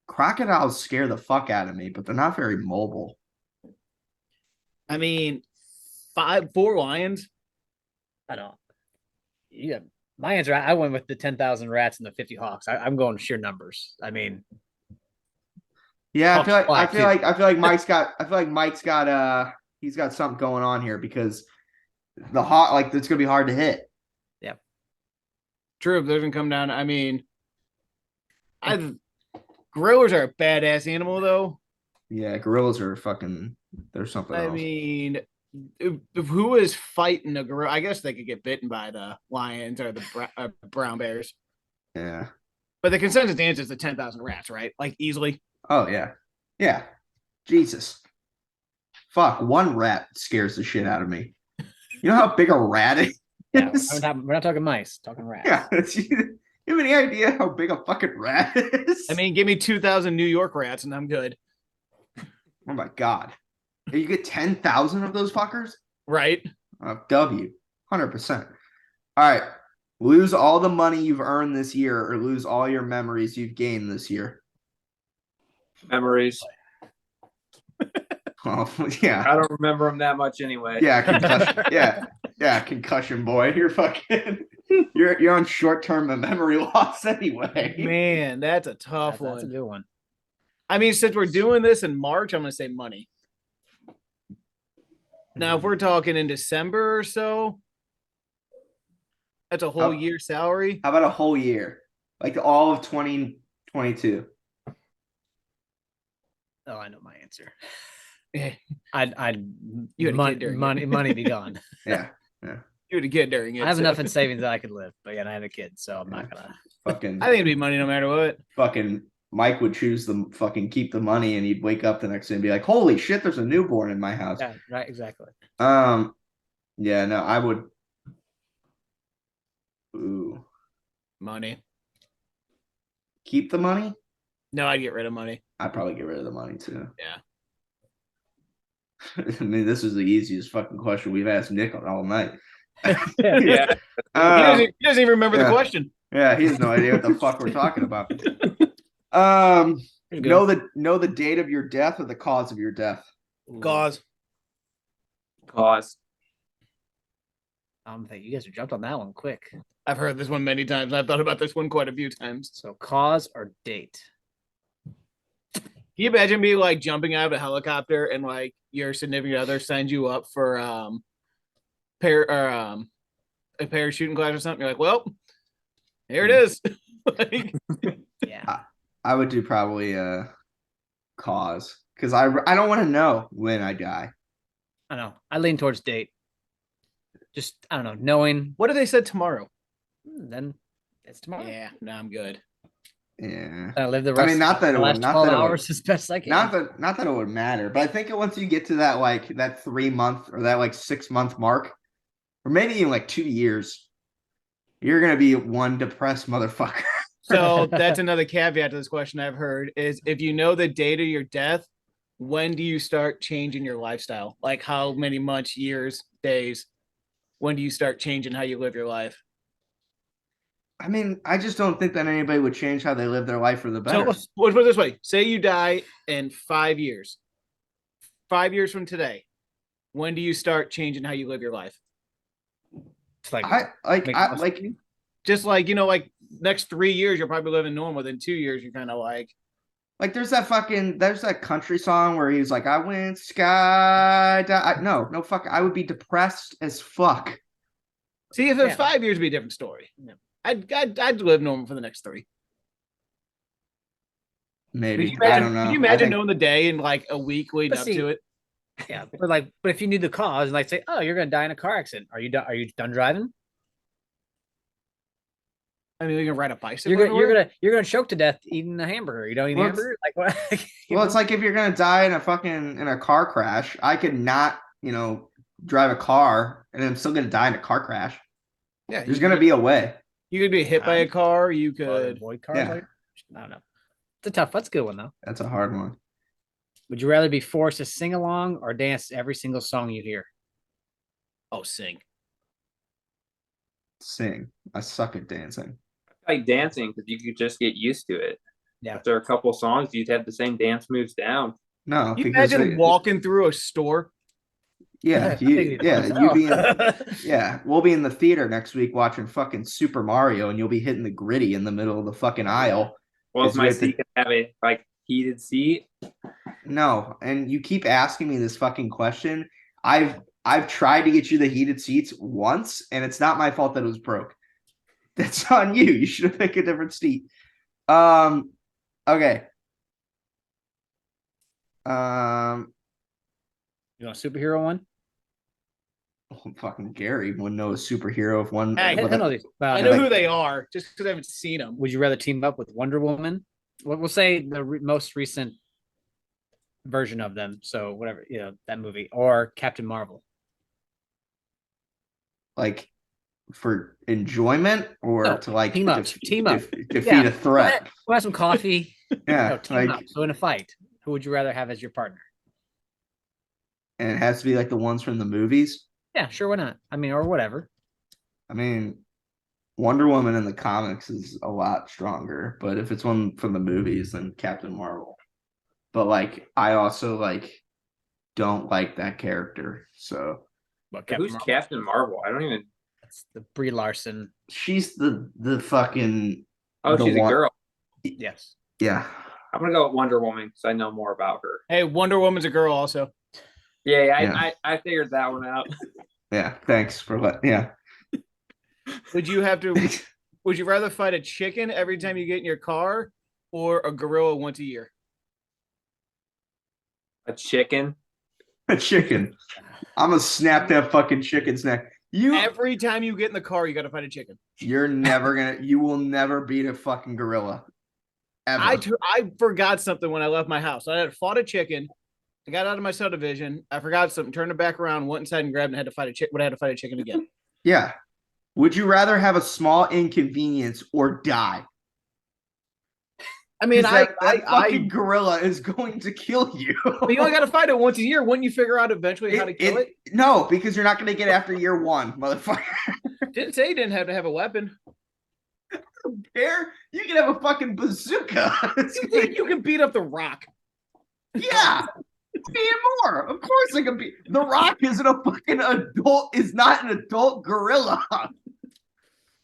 crocodiles scare the fuck out of me, but they're not very mobile. I mean, 4 lions. I don't. Yeah, my answer. I went with the 10,000 rats and the 50 hawks. I'm going sheer numbers. I mean, Yeah, Hawks I fly, feel like Mike's got he's got something going on here because the hawk like it's gonna be hard to hit. True, if those can come down. I mean, gorillas are a badass animal, though. Yeah, gorillas are fucking. There's something I else. mean, if who is fighting a gorilla? I guess they could get bitten by the lions or the brown bears. Yeah. But the consensus answer is the 10,000 rats, right? Like easily. Oh yeah. Yeah. Jesus. Fuck. One rat scares the shit out of me. You know how big a rat is? yeah, we're not talking mice, talking rats. Yeah. You have any idea how big a fucking rat is? I mean, give me 2,000 New York rats and I'm good. Oh my god. You get 10,000 of those fuckers? Right? W. 100%. All right. Lose all the money you've earned this year or lose all your memories you've gained this year. Memories. Oh, yeah. I don't remember them that much anyway. Yeah, concussion. Yeah, concussion boy. You're fucking you're on short-term memory loss anyway. Man, that's a tough one. That's a good one. I mean, since we're doing this in March, I'm going to say money. Now, if we're talking in December or so, that's a whole year salary. How about a whole year? Like all of 2022. Oh, I know my answer. Yeah. I'd You had a money, kid during money be gone. Yeah. You would get during it. I have so. enough in savings that I could live, but yeah, I have a kid, so I'm not gonna. Fucking I think it'd be money no matter what. fucking Mike would choose the fucking keep the money and he'd wake up the next day and be like, holy shit, there's a newborn in my house. Yeah, right, exactly. Yeah, no, I would. Ooh. Money. Keep the money? No, I'd get rid of money. I'd probably get rid of the money too. Yeah. I mean, this is the easiest fucking question we've asked Nick all night. Yeah. He doesn't even remember the question. Yeah, he has no idea what the fuck we're talking about. Know the date of your death or the cause of your death. Gauze. Cause. You guys are jumped on that one quick. I've heard this one many times. I've thought about this one quite a few times. So cause or date? Can you imagine me like jumping out of a helicopter and like your significant other sends you up for a parachuting class or something? You're like, well, here it is. Like, Yeah. I would do probably cause because I don't want to know when I die. I know. I lean towards date. Just I don't know, knowing what if they said tomorrow? then it's tomorrow. Yeah, no, I'm good. Yeah. I live the rest. I mean, not that it the would, last not 12 that it would, hours as best I can. not that it would matter, but I think once you get to that like that 3 month or that like 6 month mark, or maybe even like 2 years, you're gonna be one depressed motherfucker. So that's another caveat to this question I've heard is if you know the date of your death, when do you start changing your lifestyle? Like how many months, years, days? When do you start changing how you live your life? I mean, I just don't think that anybody would change how they live their life for the better. So let's put it this way. Say you die in 5 years. 5 years from today. When do you start changing how you live your life? It's like Just like, like next 3 years, you're probably living normal. Then 2 years, you're kind of like there's that country song where he's like, I went sky. No, fuck. I would be depressed as fuck. See, if it's 5 years, it'd be a different story. Yeah. I'd live normal for the next 3. Maybe. I don't know. Can you imagine knowing the day and like a week leading up to it? Yeah, but if you knew the cause and like say, oh, you're gonna die in a car accident, are you done driving? I mean, you're gonna ride a bicycle. You're gonna choke to death eating a hamburger. You don't eat a hamburger? Like what? Well, it's like if you're gonna die in a car crash, I could not, drive a car and I'm still gonna die in a car crash. Yeah, there's gonna be a way. You could be hit by a car. You could avoid cars. Yeah. I don't know. That's a good one though. That's a hard one. Would you rather be forced to sing along or dance every single song you hear? Oh, sing. Sing. I suck at dancing. I like dancing because you could just get used to it. Yeah. After a couple songs, you'd have the same dance moves down. No, you imagine walking through a store. Yeah, we'll be in the theater next week watching fucking Super Mario, and you'll be hitting the gritty in the middle of the fucking aisle. Well, is my seat gonna have a heated seat? No, and you keep asking me this fucking question. I've tried to get you the heated seats once, and it's not my fault that it was broke. That's on you. You should have picked a different seat. Okay. You want a superhero one? Oh, fucking Gary wouldn't know a superhero if one. I know who they are just because I haven't seen them. Would you rather team up with Wonder Woman? We'll say the most recent version of them. So whatever, that movie, or Captain Marvel. Like for enjoyment or to like team up, defeat a threat. We'll have some coffee. Yeah, team up. So in a fight, who would you rather have as your partner? And it has to be like the ones from the movies. Yeah, sure. Why not? I mean, or whatever. I mean, Wonder Woman in the comics is a lot stronger, but if it's one from the movies, then Captain Marvel. But I also don't like that character. So, who's Captain Marvel? I don't even. That's the Brie Larson. She's the fucking. Oh, she's a girl. Yes. Yeah. I'm gonna go with Wonder Woman because I know more about her. Hey, Wonder Woman's a girl also. Yeah. I figured that one out. Yeah, thanks for what. Yeah. Would you rather fight a chicken every time you get in your car or a gorilla once a year? A chicken? A chicken. I'm gonna snap that fucking chicken's neck. Every time you get in the car, you gotta fight a chicken. You will never beat a fucking gorilla. Ever. I forgot something when I left my house. I had fought a chicken. I got out of my subdivision. I forgot something, turned it back around, went inside and grabbed it, and had to fight a chicken again. Yeah. Would you rather have a small inconvenience or die? I mean, that fucking gorilla is going to kill you. But you only got to fight it once a year. Wouldn't you figure out eventually how to kill it? No, because you're not going to get after year one, motherfucker. Didn't say you didn't have to have a weapon. Bear, you can have a fucking bazooka. You can beat up the Rock. Yeah. Be more. Of course it can be. The Rock isn't a fucking adult, is not an adult gorilla.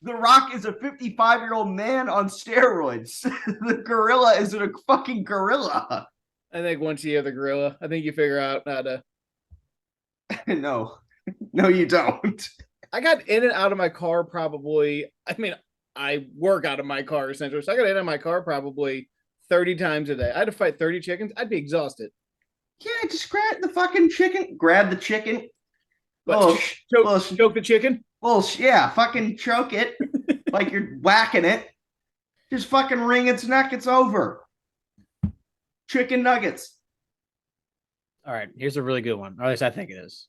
The Rock is a 55-year-old man on steroids. The gorilla isn't a fucking gorilla. I think once you have the gorilla, I think you figure out how to. No, you don't. I got in and out of my car probably. I mean, I work out of my car essentially, so I got in and out of my car probably 30 times a day. I had to fight 30 chickens. I'd be exhausted. Yeah, just grab the fucking chicken. Grab the chicken. Choke the chicken. Well, yeah, fucking choke it like you're whacking it. Just fucking wring its neck. It's over. Chicken nuggets. All right, here's a really good one. Or at least I think it is.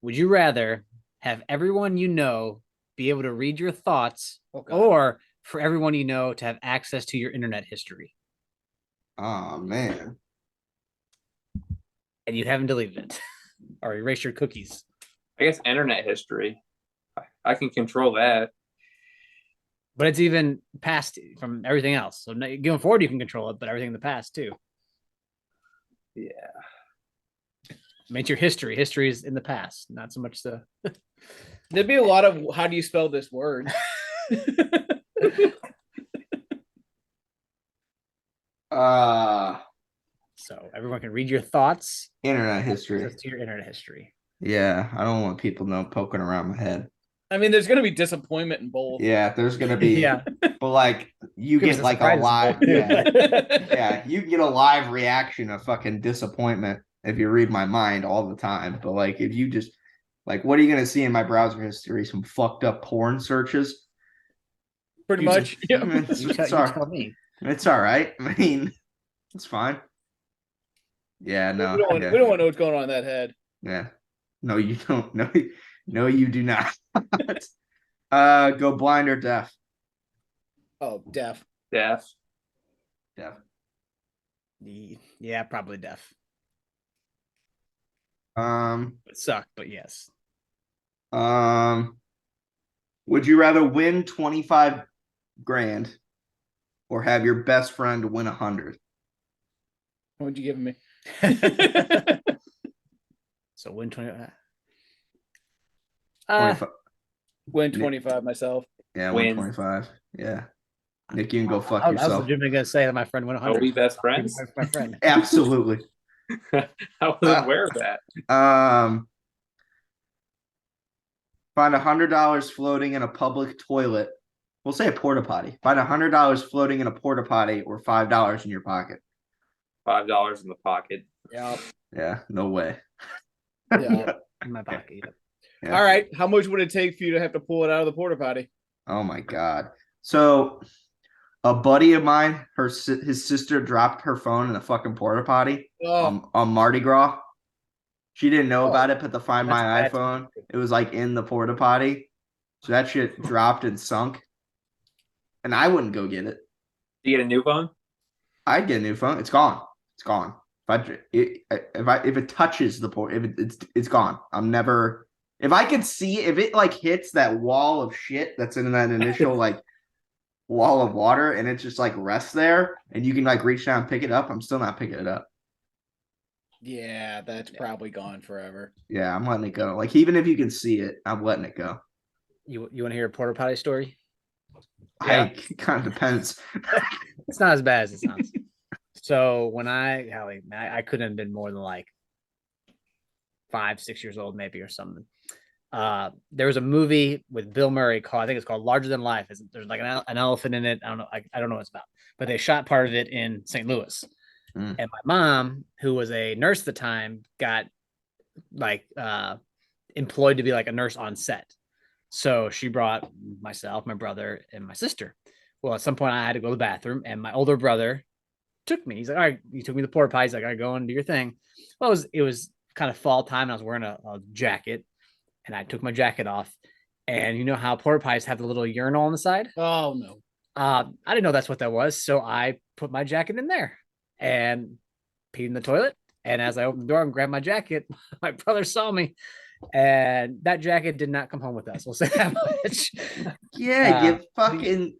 Would you rather have everyone you know be able to read your thoughts, or for everyone you know to have access to your internet history? Oh, man. and you haven't deleted it or erased your cookies. I guess internet history. I can control that. But it's even past from everything else. So going forward, you can control it, but everything in the past too. Yeah. I mean, it's your history. History is in the past, not so much the. There'd be a lot of how do you spell this word? So everyone can read your thoughts. Internet history. To your internet history. Yeah, I don't want people know poking around my head. I mean, there's gonna be disappointment in both. Yeah, there's gonna be. Yeah, but like you Give us get a like a surprise live. bowl. Yeah, you get a live reaction of fucking disappointment if you read my mind all the time. But like if you just like, what are you gonna see in my browser history? Some fucked up porn searches. Pretty You much. just- Yeah. you tell me. It's all right. I mean, it's fine. Yeah, no. We don't want yeah. to know what's going on in that head. Yeah. No, you don't. No, you do not. Go blind or deaf. Oh, deaf. Deaf. Deaf. Yeah, probably deaf. Would It sucked, but yes. Would you rather win 25 grand or have your best friend win 100? What'd you give me? So win 20. 25. Win 25 myself. Yeah, Win. 125. Yeah. Nick, you can go fuck I was yourself. legitimately gonna say that my friend won 100. Are we best friends? My friend. Absolutely. I wasn't aware of that. Find $100 floating in a public toilet. We'll say a porta potty. Find $100 floating in a porta potty or $5 in your pocket. $5 in the pocket. Yeah. Yeah, no way. Yeah. In my pocket. Yep. Yeah. All right. How much would it take for you to have to pull it out of the porta potty? Oh my God. So a buddy of mine, his sister dropped her phone in the fucking porta potty on Mardi Gras. She didn't know about it, but to find my That's iPhone, it was like in the porta potty. So that shit dropped and sunk. And I wouldn't go get it. Do you get a new phone? I'd get a new phone. It's gone. It's gone. If it touches the port, it's gone. I'm never. If I could see if it like hits that wall of shit that's in that initial like wall of water and it just like rests there and you can like reach down and pick it up, I'm still not picking it up. Yeah, that's probably gone forever. Yeah, I'm letting it go. Like even if you can see it, I'm letting it go. You want to hear a porta potty story? Yeah. It kind of depends. It's not as bad as it sounds. So when I couldn't have been more than like 5-6 years old, maybe, or something. There was a movie with Bill Murray called, I think it's called Larger Than Life. There's like an elephant in it. I don't know. I don't know what it's about, but they shot part of it in St. Louis. And my mom, who was a nurse at the time, got like employed to be like a nurse on set. So she brought myself, my brother, and my sister. Well, at some point I had to go to the bathroom, and my older brother took me. He's like, all right, you took me to the porta potty. He's like, all right, go and do your thing. Well, it was kind of fall time, and I was wearing a jacket, and I took my jacket off. And you know how porta potties have the little urinal on the side? Oh, no. I didn't know that's what that was. So I put my jacket in there and peed in the toilet. And as I opened the door and grabbed my jacket, my brother saw me. And that jacket did not come home with us. We'll say that much. Yeah, you fucking.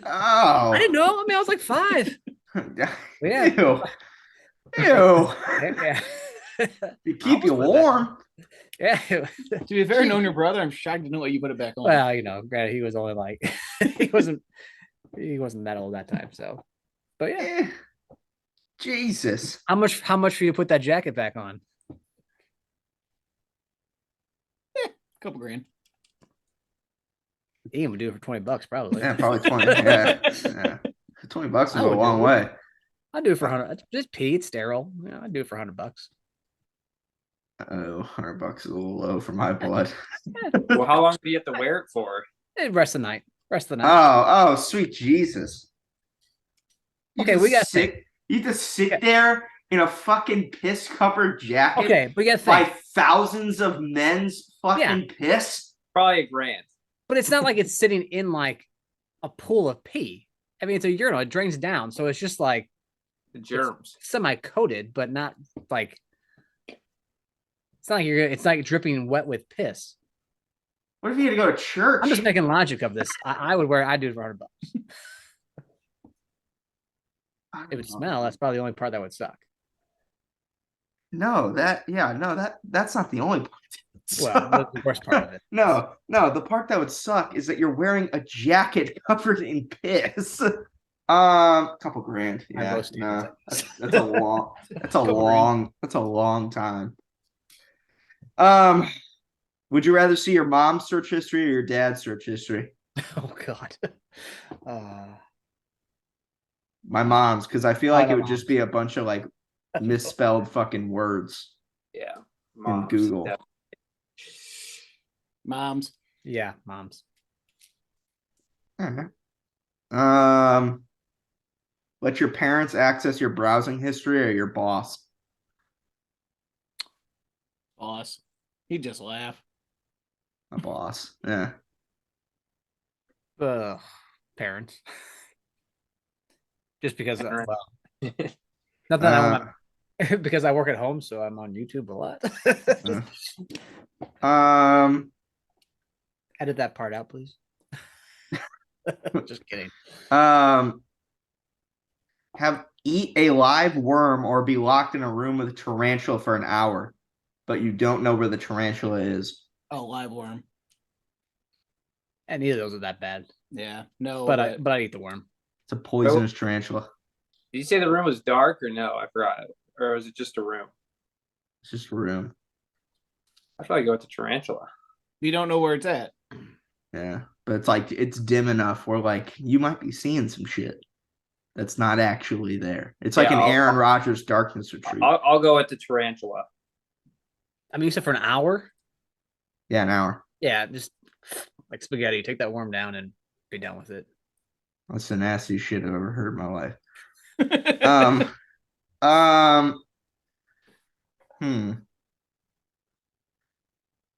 Oh. I didn't know. I mean, I was like 5. Yeah. Ew. Ew. Yeah. You keep you warm. Yeah. To be fair, knowing your brother, I'm shocked to know what you put it back on. Well, you know, granted, he was only like he wasn't that old that time. So, but yeah. Jesus. How much for you to put that jacket back on? Couple grand. Ian would do it for $20, probably. Yeah, probably 20. Yeah. $20 would go a long way. I'd do it for 100. Just pee, it's sterile. Yeah, I'd do it for $100. Oh, $100 is a little low for my blood. Well, how long do you have to wear it for? Rest of the night. Oh, sweet Jesus. Okay, we got sick. You just sit there in a fucking piss covered jacket. Okay, we got by thousands of men's fucking piss. Probably $1,000. But it's not like it's sitting in like a pool of pee. I mean, it's a urinal. It drains down, so it's just like the germs semi-coated, but not like It's not like it's like dripping wet with piss. What if you had to go to church? I'm just making logic of this. I'd do it for $100. It would smell. That's probably the only part that would suck. No, that's not the only part. Well, that's the worst part of it. No, the part that would suck is that you're wearing a jacket covered in piss. Couple grand. Yeah, no, that's a long, that's a long time. Would you rather see your mom's search history or your dad's search history? Oh God. My mom's, because I feel like it would just be a bunch of like misspelled fucking words. Yeah. In Google. definitely. Moms. Yeah, moms. Alright. Let your parents access your browsing history or your boss? Boss. He'd just laugh. A boss. Yeah. Parents. Just because, Parents. well, not that I want because I work at home, so I'm on YouTube a lot. Edit that part out, please. Just kidding. Eat a live worm or be locked in a room with a tarantula for an hour, but you don't know where the tarantula is. Oh, live worm. And neither of those are that bad. Yeah. No. But I eat the worm. It's a poisonous tarantula. Did you say the room was dark or no? I forgot. Or was it just a room? It's just a room. I feel like go with the tarantula. You don't know where it's at. Yeah. But it's like it's dim enough where like you might be seeing some shit that's not actually there. It's like an Aaron Rodgers darkness retreat. I'll go with the tarantula. I mean, you said for an hour? Yeah, an hour. Yeah, just like spaghetti. Take that worm down and be done with it. That's the nastiest shit I've ever heard in my life. Trying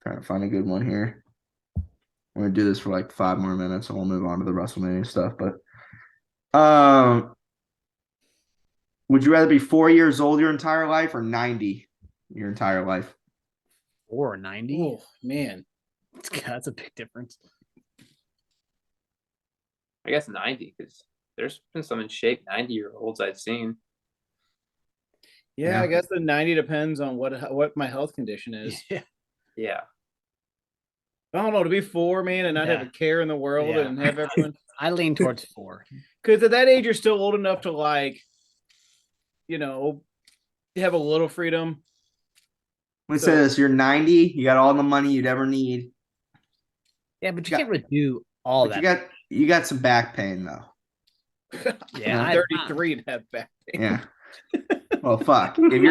to find a good one here. I'm gonna do this for like 5 more minutes and we'll move on to the WrestleMania stuff. But would you rather be 4 years old your entire life or 90 your entire life? 4 or 90? Oh man. That's a big difference. I guess 90 because there's been some in shape 90-year-olds I've seen. Yeah, I guess the 90 depends on what my health condition is. Yeah. I don't know, to be 4, man, and not have a care in the world and have everyone. I lean towards 4. Because at that age, you're still old enough to like, have a little freedom. Let me say this: you're 90, you got all the money you'd ever need. Yeah, but you can't really do all that. You got some back pain though. Yeah, I'm 33 to have back pain. Yeah. Well, fuck. If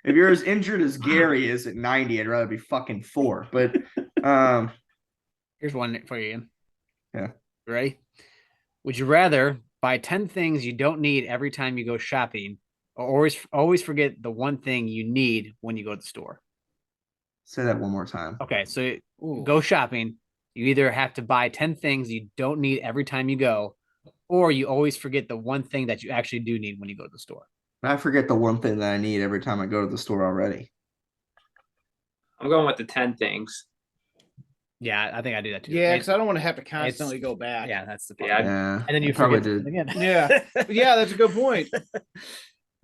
you're as injured as Gary is at 90, I'd rather be fucking 4. But here's one for you, Ian. Yeah. Ready? Would you rather buy 10 things you don't need every time you go shopping, or always forget the one thing you need when you go to the store? Say that one more time. Okay, so go shopping. You either have to buy 10 things you don't need every time you go, or you always forget the one thing that you actually do need when you go to the store. I forget the one thing that I need every time I go to the store already. I'm going with the 10 things. Yeah, I think I do that too. Yeah, because I don't want to have to constantly go back. Yeah, that's the point. Yeah. And then you probably forget did again. Yeah. Yeah, that's a good point.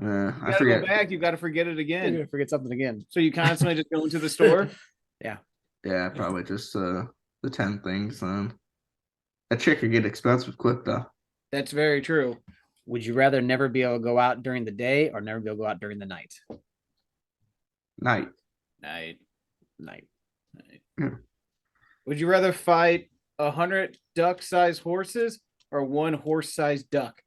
I forget. Go back, you got to forget it again. You're gonna forget something again. So you constantly just go into the store? Yeah, probably just the 10 things. That chick could get expensive quick though. That's very true. Would you rather never be able to go out during the day or never be able to go out during the night? Night. Yeah. Would you rather fight 100 duck-sized horses or 1 horse-sized duck?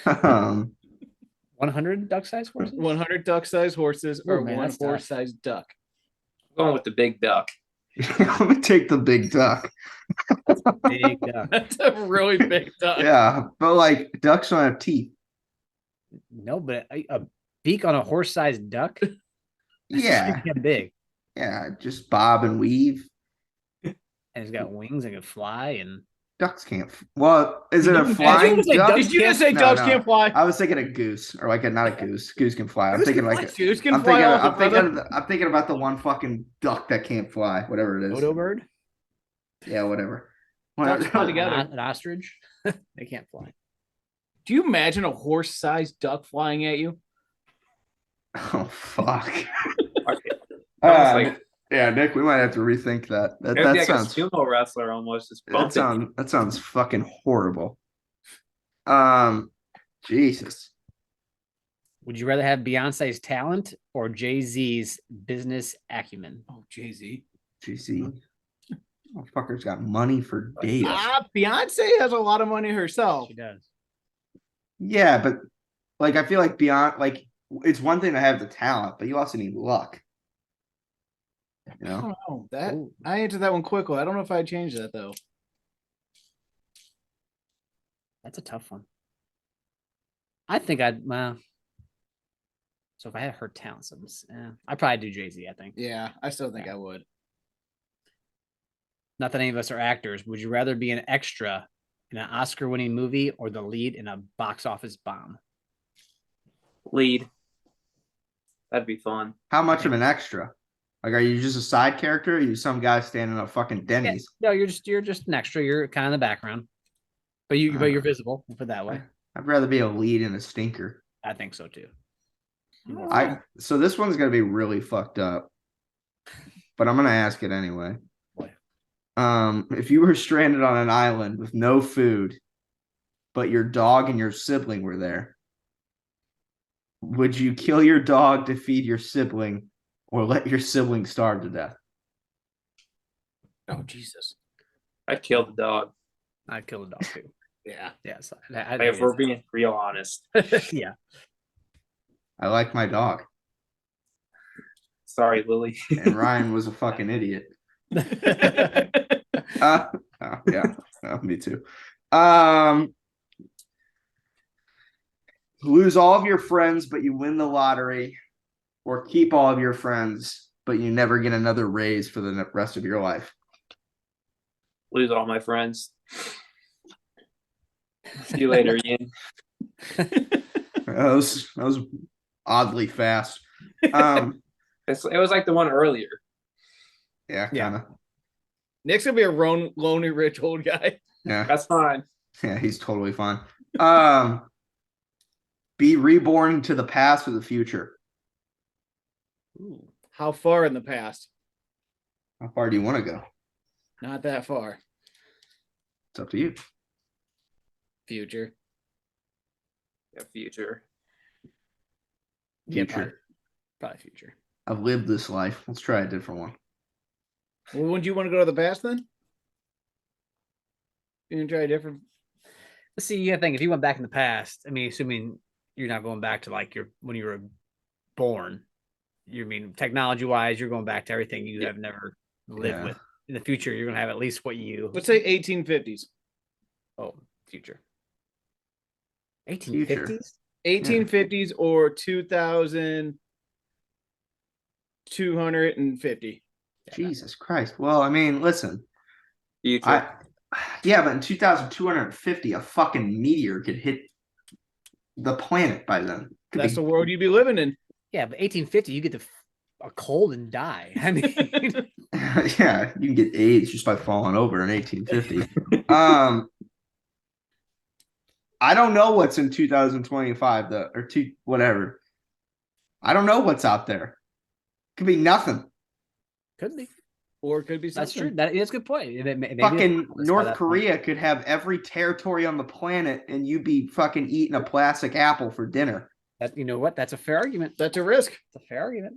100 duck-sized horses? 100 duck-sized horses or 1 horse-sized duck? I'm going with the big duck. I'm gonna take the big duck. Big duck. That's a really big duck. Yeah, but like ducks don't have teeth. No, but a beak on a horse-sized duck? Yeah. Big. Yeah, just bob and weave. And it's got wings and can fly and Ducks can't. Well, is it a Did you flying just say duck? ducks? Did you just say No, ducks no. can't fly? I was thinking a goose, or like not a goose. Goose can fly. I'm Goose thinking can like fly. Goose can fly also, brother. I'm thinking about the one fucking duck that can't fly, whatever it is. Dodo bird, Yeah, whatever. Ducks fly together. an ostrich. They can't fly. Do you imagine a horse-sized duck flying at you? Oh fuck. Almost like Yeah, Nick, we might have to rethink that. it'd be That like sounds a sumo wrestler almost, just bumping. that sounds fucking horrible. Jesus. Would you rather have Beyonce's talent or Jay-Z's business acumen? Oh, Jay-Z. GC. Motherfucker's got money for days. Beyonce has a lot of money herself. She does. Yeah, but like I feel like like it's one thing to have the talent, but you also need luck. You I know? don't know that. Ooh. I answered that one quickly. I don't know if I'd change that though. That's a tough one. I think I'd. So if I had her talents, I'd probably do Jay-Z. I think. Yeah, I still think I would. Not that any of us are actors. Would you rather be an extra in an Oscar-winning movie or the lead in a box office bomb? Lead. That'd be fun. How much of an extra? Like, are you just a side character? Or are you some guy standing at fucking Denny's? No, you're just an extra. You're kind of in the background, but you're visible. We'll put it that way. I'd rather be a lead in a stinker. I think so too. So this one's gonna be really fucked up, but I'm gonna ask it anyway. Boy. If you were stranded on an island with no food, but your dog and your sibling were there, would you kill your dog to feed your sibling, or let your sibling starve to death? Oh Jesus! I'd kill the dog. I'd kill the dog too. Yeah. Yes. Like, if we're being real honest. Yeah. I like my dog, Sorry, Lily. and Ryan was a fucking idiot. Yeah, me too. Lose all of your friends, but you win the lottery, or keep all of your friends, but you never get another raise for the rest of your life. Lose all my friends. See you later, Ian. That was oddly fast. It was like the one earlier. Yeah, kind of. Nick's gonna be a lonely rich old guy. Yeah, That's fine. yeah, he's totally fine. Be reborn to the past or the future. Ooh. How far in the past? How far do you want to go? Not that far. It's up to you. Future. Yeah, future. Yeah, Future. probably future. I've lived this life. Let's try a different one. Well, wouldn't you want to go to the past then? You can try a different. Let's see. You gotta think if you went back in the past. I mean, assuming you're not going back to like when you were born. You mean technology wise, you're going back to everything you have never lived with. In the future, you're gonna have at least what you. Let's say 1850s. Oh, future. 1850s. 1850s or 2250. Jesus Christ. Well, I mean, listen. Future. Yeah, but in 2250, a fucking meteor could hit the planet by then. That's the world you'd be living in. Yeah, but 1850, you get a cold and die. I mean, yeah, you can get AIDS just by falling over in 1850. I don't know what's in 2025 though, or whatever. I don't know what's out there. Could be nothing. could be. Or it could be something. That's true. That's a good point. Maybe Fucking North Korea could have every territory on the planet, and you'd be fucking eating a plastic apple for dinner. You know what? That's a fair argument. That's a risk. It's a fair argument.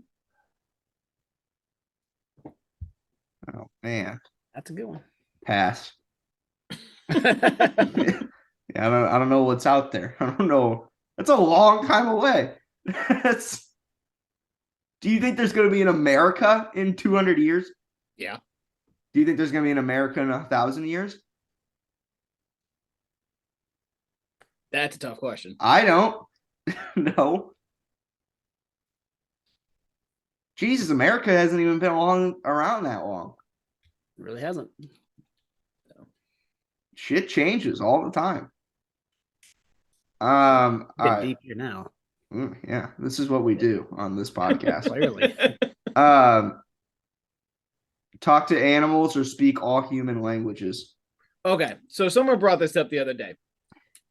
Oh man, That's a good one. pass. Yeah, I don't know what's out there. I don't know. That's a long time away. Do you think there's going to be an America in 200 years? Yeah. Do you think there's going to be an America in 1,000 years? That's a tough question. I don't. No. Jesus, America hasn't even been around that long. It really hasn't. shit changes all the time. Bit all right. deep here now. Yeah, this is what we do on this podcast. Clearly. Talk to animals or speak all human languages. Okay, so someone brought this up the other day,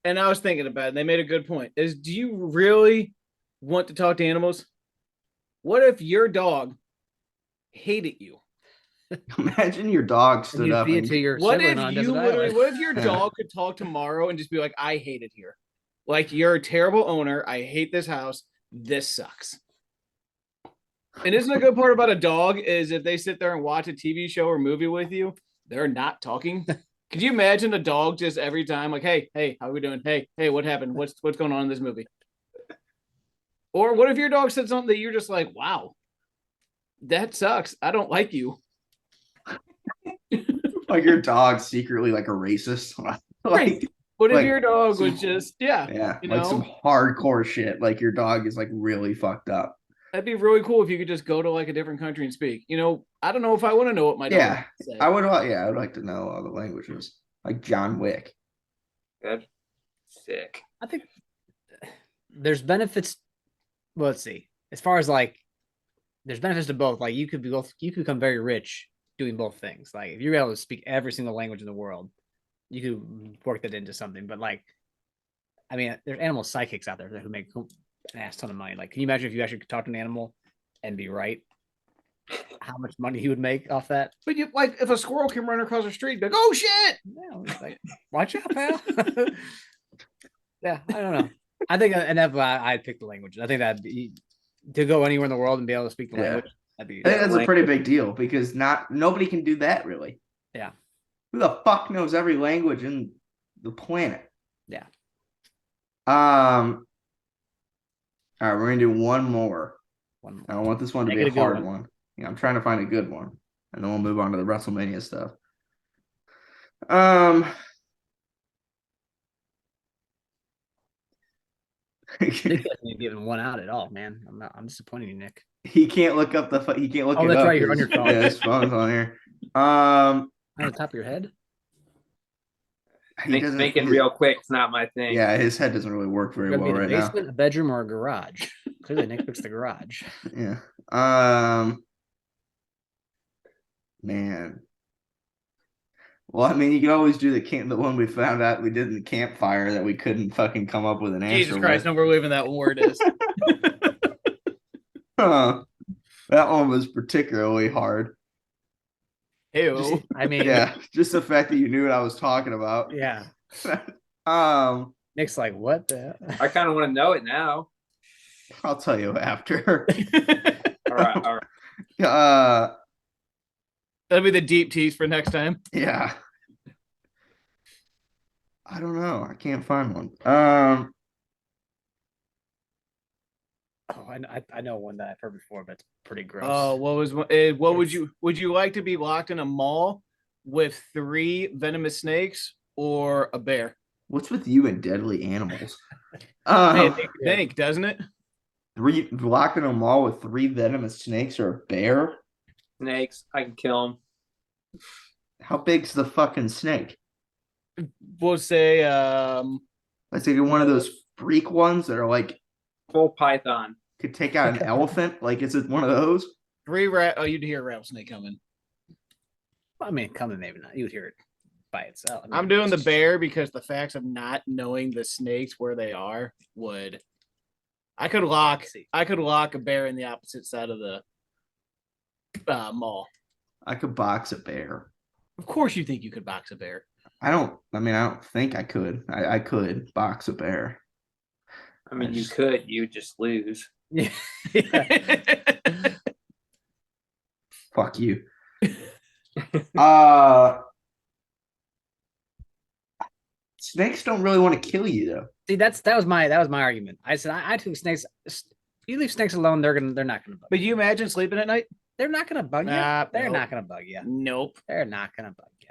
and I was thinking about it, and they made a good point. Do you really want to talk to animals? What if your dog hated you? Imagine your dog stood you up feed and it to your What sibling if on you Desert literally? Island. What if your dog could talk tomorrow and just be like, "I hate it here. Like you're a terrible owner. I hate this house. This sucks." And isn't a good part about a dog is if they sit there and watch a TV show or movie with you, they're not talking. Could you imagine a dog just every time like, hey, how are we doing? Hey, what happened? What's going on in this movie? Or what if your dog said something that you're just like, wow, that sucks. I don't like you. like your dog's secretly like a racist. like, What if like your dog some- was just, yeah, like some hardcore shit. Like your dog is like really fucked up. That'd be really cool if you could just go to like a different country and speak. I don't know if I want to know what my dog has to say. I would like to know all the languages. Like John Wick. That's sick. I think there's benefits. Well, let's see. As far as like, there's benefits to both. Like you could become very rich doing both things. Like if you're able to speak every single language in the world, you could work that into something. But like, I mean, there's animal psychics out there who make an ass ton of money. Like, can you imagine if you actually could talk to an animal and be right? How much money he would make off that? But you like if a squirrel can run across the street, like, oh shit! Yeah, like, watch out, pal. Yeah, I don't know. I think, and that's why I'd pick the language. I think that to go anywhere in the world and be able to speak the language, I think that's a pretty big deal because nobody can do that really. Yeah. Who the fuck knows every language in the planet? Yeah. All right, we're gonna do one more. I don't want this one to be a hard one. Yeah, I'm trying to find a good one, and then we'll move on to the WrestleMania stuff. Nick hasn't given one out at all, man. I'm disappointed in you, Nick. He can't look up he can't look it that's up. Right, you're on your phone. Yeah, his phone's on here. On the top of your head. Making real quick. It's not my thing. Yeah, his head doesn't really work very well right now. A bedroom, or a garage? Clearly, Nick picks the garage. Yeah. Man. Well, I mean, you can always do the one we found out we did in the campfire that we couldn't fucking come up with an answer. Jesus Christ, no, we're leaving that word is. That one was particularly hard. Ew. I mean, yeah, just the fact that you knew what I was talking about. Yeah. Nick's like, what the? I kind of want to know it now. I'll tell you after. All right. That'll be the deep tease for next time. Yeah. I don't know. I can't find one. I know one that I've heard before, but it's pretty gross. Oh, would you like to be locked in a mall with 3 venomous snakes or a bear? What's with you and deadly animals? Think, doesn't it? Locked in a mall with 3 venomous snakes or a bear? Snakes, I can kill them. How big's the fucking snake? We'll say let's say you're one of those freak ones that are like full python. Could take out an elephant. Like, is it one of those? 3 rat. Oh, you'd hear a rattlesnake coming. I mean, coming maybe not. You would hear it by itself. I mean, I'm doing the bear because the facts of not knowing the snakes where they are would. I could lock a bear in the opposite side of the mall. I could box a bear. Of course, you think you could box a bear. I don't think I could. I could box a bear. I mean, you could. You just lose. Yeah. Fuck you. Snakes don't really want to kill you though. See, that was my argument. I said I think snakes. You leave snakes alone, they're not gonna bug. But you imagine sleeping at night? They're not gonna bug you. They're not gonna bug you. Nope. They're not gonna bug you.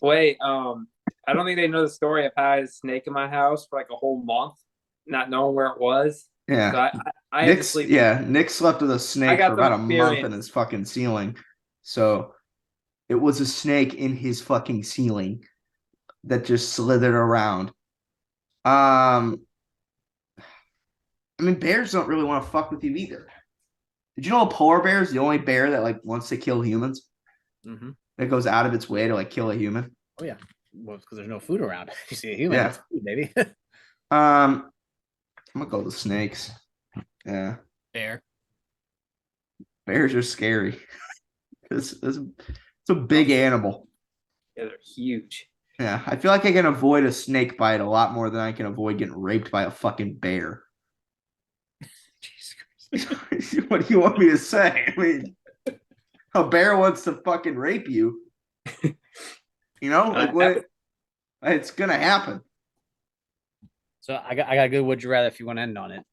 Wait, I don't think they know the story of how I had a snake in my house for like a whole month, not knowing where it was. Yeah. So I had to sleep. Yeah, Nick slept with a snake for about a month experience. in his fucking ceiling. So it was a snake in his fucking ceiling. that just slithered around. I mean, bears don't really want to fuck with you either. Did you know a polar bear is the only bear that like wants to kill humans? Mm-hmm. That goes out of its way to like kill a human. Oh yeah, well, because there's no food around. If you see a human, Yeah. that's food, baby. I'm gonna go with snakes. Yeah, Bear. bears are scary. It's a big animal. Yeah, they're huge. Yeah, I feel like I can avoid a snake bite a lot more than I can avoid getting raped by a fucking bear. Jesus Christ. What do you want me to say? I mean, a bear wants to fucking rape you. You know, like what? It's gonna happen. So I got a good would you rather if you want to end on it.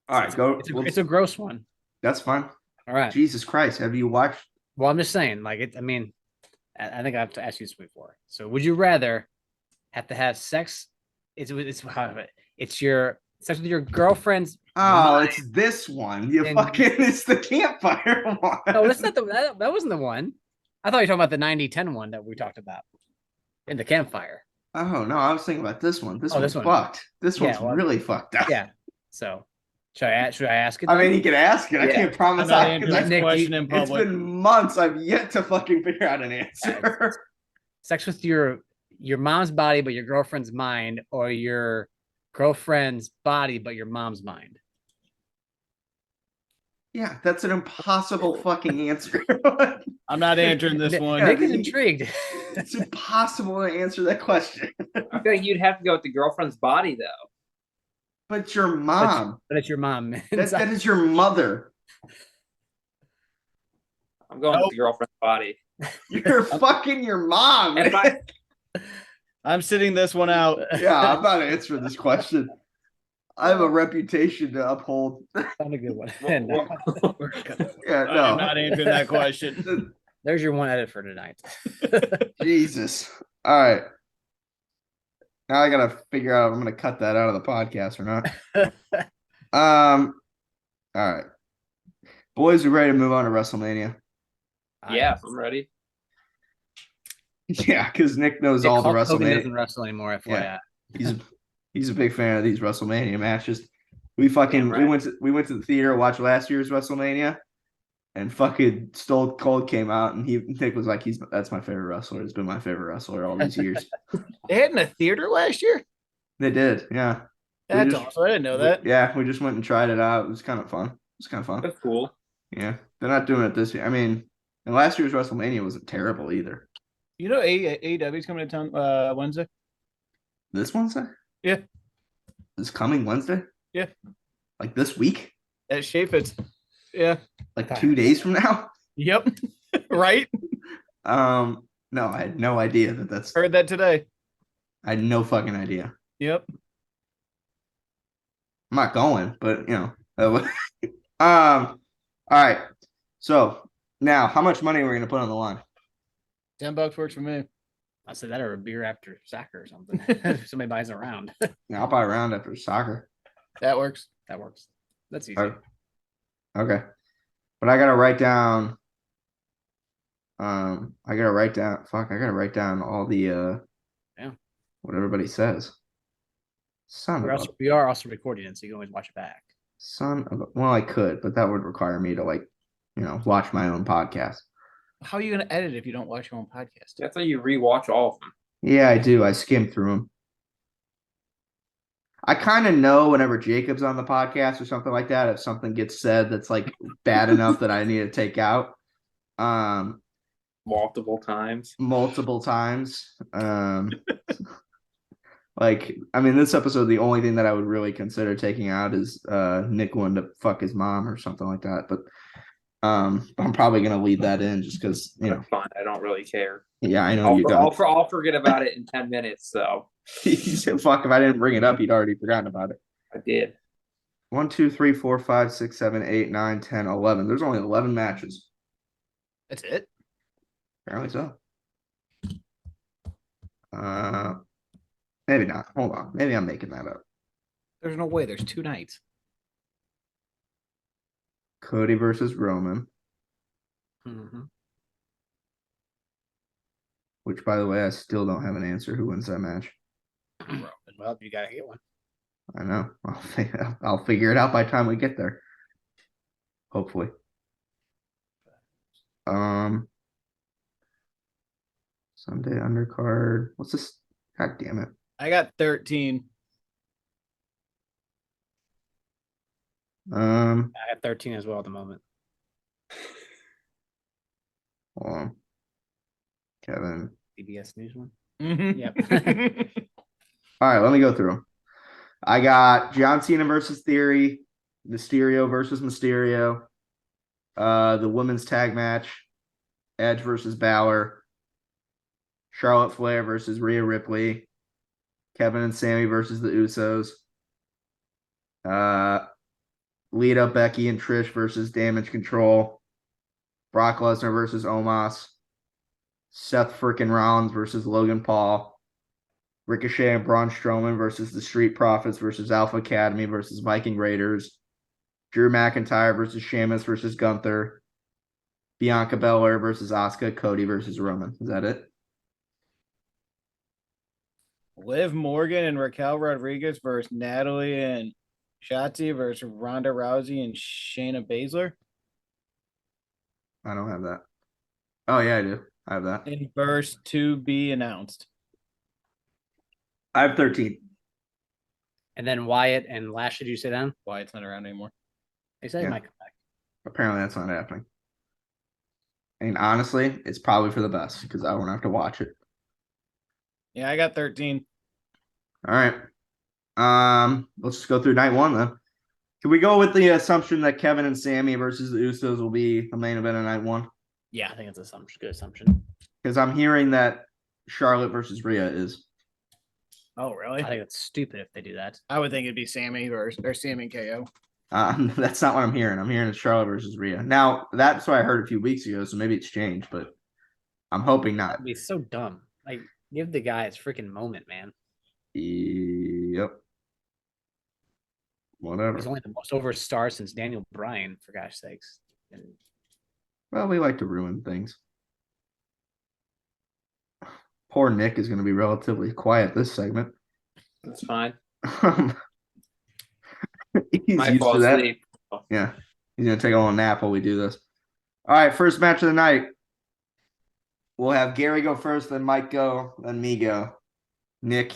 All right, go. It's a gross one. That's fine. All right. Jesus Christ, have you watched? Well, I'm just saying, like it. I mean, I think I have to ask you this before. So, would you rather have to have sex? It's your sex with your girlfriend's. Oh, mind. it's this one. You And- fucking. It's the campfire one. No, that's not that wasn't the one. I thought you were talking about the 90-10 one that we talked about in the campfire. Oh no, I was thinking about this one. This Oh, one's this one. fucked. This one's well, really fucked up. Yeah. So, should I ask it? I then? mean, you can ask it. I Yeah. can't promise. I'm not I answering can. this question in It's public. been months. I've yet to fucking figure out an answer. Sex with your mom's body but your girlfriend's mind, or your girlfriend's body but your mom's mind. Yeah, that's an impossible fucking answer. I'm not answering this one. Nick is intrigued. It's impossible to answer that question. I feel like you'd have to go with the girlfriend's body though. But your mom. But it's your mom. That is your mother. I'm going with the girlfriend's body. You're fucking your mom. If I- I'm sitting this one out. Yeah, I'm not answering this question. I have a reputation to uphold. Found a good one. Yeah, I'm not no. answering that question. There's your one edit for tonight. Jesus. All right. Now I gotta figure out if I'm gonna cut that out of the podcast or not. All right. Boys, we ready to move on to WrestleMania? Yeah, I'm ready. Yeah, because Nick knows Nick all the Hulk Hogan WrestleMania. doesn't wrestle anymore, FYI. He's a big fan of these WrestleMania matches. We Damn right. we went to the theater, watched last year's WrestleMania, and fucking Stone Cold came out, and Nick was like, that's my favorite wrestler. It's been my favorite wrestler all these years. They had in a theater last year? They did, yeah. That's just- awesome. I didn't know that. Yeah, we just went and tried it out. It was kind of fun. That's cool. Yeah, they're not doing it this year. I mean, and last year's WrestleMania wasn't terrible either. You know AEW's coming to town Wednesday? This Wednesday? Yeah. This coming Wednesday? Yeah. Like this week? At Shafit's. Yeah. Like 2 days from now? Yep. Right? No, I had no idea that's. Heard that today. I had no fucking idea. Yep. I'm not going, but all right. So now, how much money are we gonna put on the line? $10 works for me. I said that or a beer after soccer or something. If somebody buys it around. Yeah, I'll buy a round after soccer. That works. That works. That's easy. Okay, but I gotta write down. I gotta write down. Fuck, I gotta write down all the Yeah. what everybody says. Son of a We are also recording it, so you can always watch it back. Well, I could, but that would require me to watch my own podcast. How are you going to edit if you don't watch your own podcast? That's how you rewatch all of them. Yeah, I do. I skim through them. I kind of know whenever Jacob's on the podcast or something like that, if something gets said that's like bad enough that I need to take out. Multiple times. Multiple times. This episode, the only thing that I would really consider taking out is Nick wanting to fuck his mom or something like that. But I'm probably gonna leave that in just because That's fine. I don't really care. Yeah, I know you don't. I'll forget about it in 10 minutes. So He said, "Fuck! If I didn't bring it up, he'd already forgotten about it." I did. 1, 2, 3, 4, 5, 6, 7, 8, 9, 10, 11. There's only 11 matches. That's it? Apparently so. Maybe not. Hold on. Maybe I'm making that up. There's no way. There's 2 nights. Cody versus Roman. Mm-hmm. which, by the way, I still don't have an answer. Who wins that match? Well, you gotta get one. I know. I'll figure it out by the time we get there. Hopefully. Sunday undercard. What's this? God damn it. I got 13. I got 13 as well at the moment. Hold on. Kevin. CBS News one. Yep. All right, let me go through them. I got John Cena versus Theory, Mysterio versus Mysterio, the women's tag match, Edge versus Balor, Charlotte Flair versus Rhea Ripley, Kevin and Sammy versus the Usos, Lita, Becky, and Trish versus Damage Control, Brock Lesnar versus Omos, Seth frickin' Rollins versus Logan Paul, Ricochet and Braun Strowman versus the Street Profits versus Alpha Academy versus Viking Raiders, Drew McIntyre versus Sheamus versus Gunther, Bianca Belair versus Asuka, Cody versus Roman. Is that it? Liv Morgan and Raquel Rodriguez versus Natalie and Shotzi versus Ronda Rousey and Shayna Baszler. I don't have that. Oh, yeah, I do. I have that. And verse to be announced. I have 13. And then Wyatt and Lashley, did you say then? Wyatt's not around anymore. They said Yeah. he might come back. Apparently, that's not happening. And honestly, it's probably for the best because I won't have to watch it. Yeah, I got 13. All right. Let's just go through night one then. Can we go with the assumption that Kevin and Sammy versus the Usos will be the main event of night one? Yeah, I think it's a good assumption. Because I'm hearing that Charlotte versus Rhea is. Oh, really? I think it's stupid if they do that. I would think it'd be Sammy or Sammy and KO. That's not what I'm hearing. I'm hearing it's Charlotte versus Rhea. Now, that's what I heard a few weeks ago, so maybe it's changed, but I'm hoping not. That'd be so dumb. Like, give the guy his freaking moment, man. Yep. Whatever. He's only the most over star since Daniel Bryan, for gosh sakes. And Well, we like to ruin things. Poor Nick is going to be relatively quiet this segment. That's fine. He's Might used fall to that. asleep. Yeah. He's going to take a little nap while we do this. All right, first match of the night. We'll have Gary go first, then Mike go, then me go. Nick,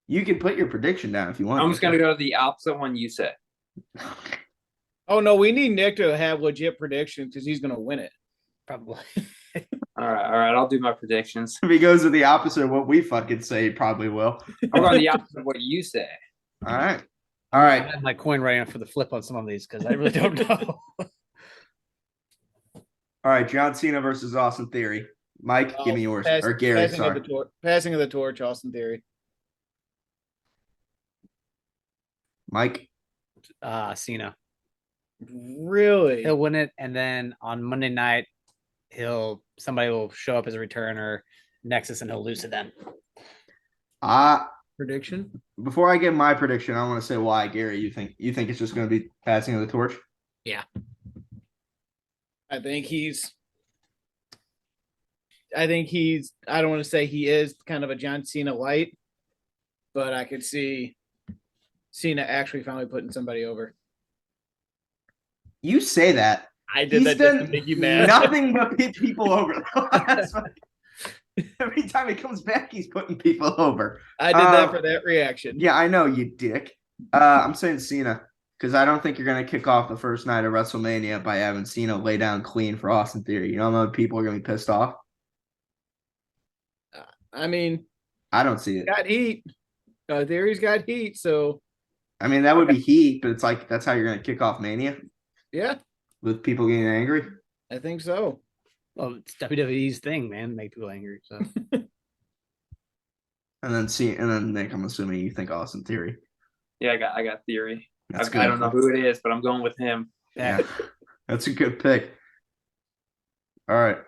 you can put your prediction down if you want. I'm just gonna go to the opposite one you said. Oh, no, we need Nick to have legit predictions because he's going to win it. probably. All right. I'll do my predictions. If he goes to the opposite of what we fucking say, he probably will. I'm going the opposite of what you say. All right. All I right. had my coin ready for the flip on some of these because I really don't know. All right. John Cena versus Austin Theory. Mike, give me yours. Or Gary, sorry. Passing of the torch, Austin Theory. Mike. Cena. Really? He'll win it, and then on Monday night, somebody will show up as a returner, Nexus, and he'll lose to them. Prediction? Before I get my prediction, I want to say why, Gary, you think it's just going to be passing of the torch? Yeah. I think he's I don't want to say he is kind of a John Cena light, but I could see Cena actually finally putting somebody over. You say that. I did that just to make you mad. Nothing but put people over. Every time he comes back, he's putting people over. I did that for that reaction. Yeah, I know, you dick. I'm saying Cena because I don't think you're going to kick off the first night of WrestleMania by having Cena lay down clean for Austin Theory. You know how many people are going to be pissed off? I mean, I don't see it. got heat. Theory's got heat, so I mean, that would be heat, but it's like that's how you're going to kick off Mania yeah, with people getting angry. I think so. Well, it's WWE's thing, man. Make people angry. So And then Nick, I'm assuming you think Austin Theory. Yeah, I got Theory. That's I good. don't know who it is, but I'm going with him. Yeah, that's a good pick. All right.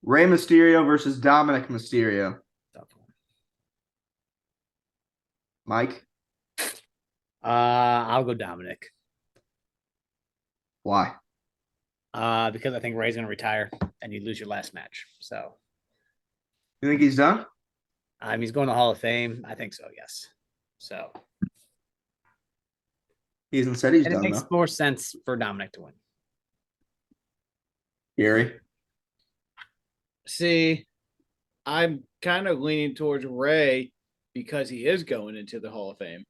Rey Mysterio versus Dominic Mysterio. Mike, I'll go Dominic. why? Because I think Ray's gonna retire and you lose your last match. So You think he's done? He's going to the Hall of Fame. I think so. Yes. So He hasn't said he's and it done makes though. more sense for Dominic to win. Gary. See, I'm kind of leaning towards Ray because he is going into the Hall of Fame.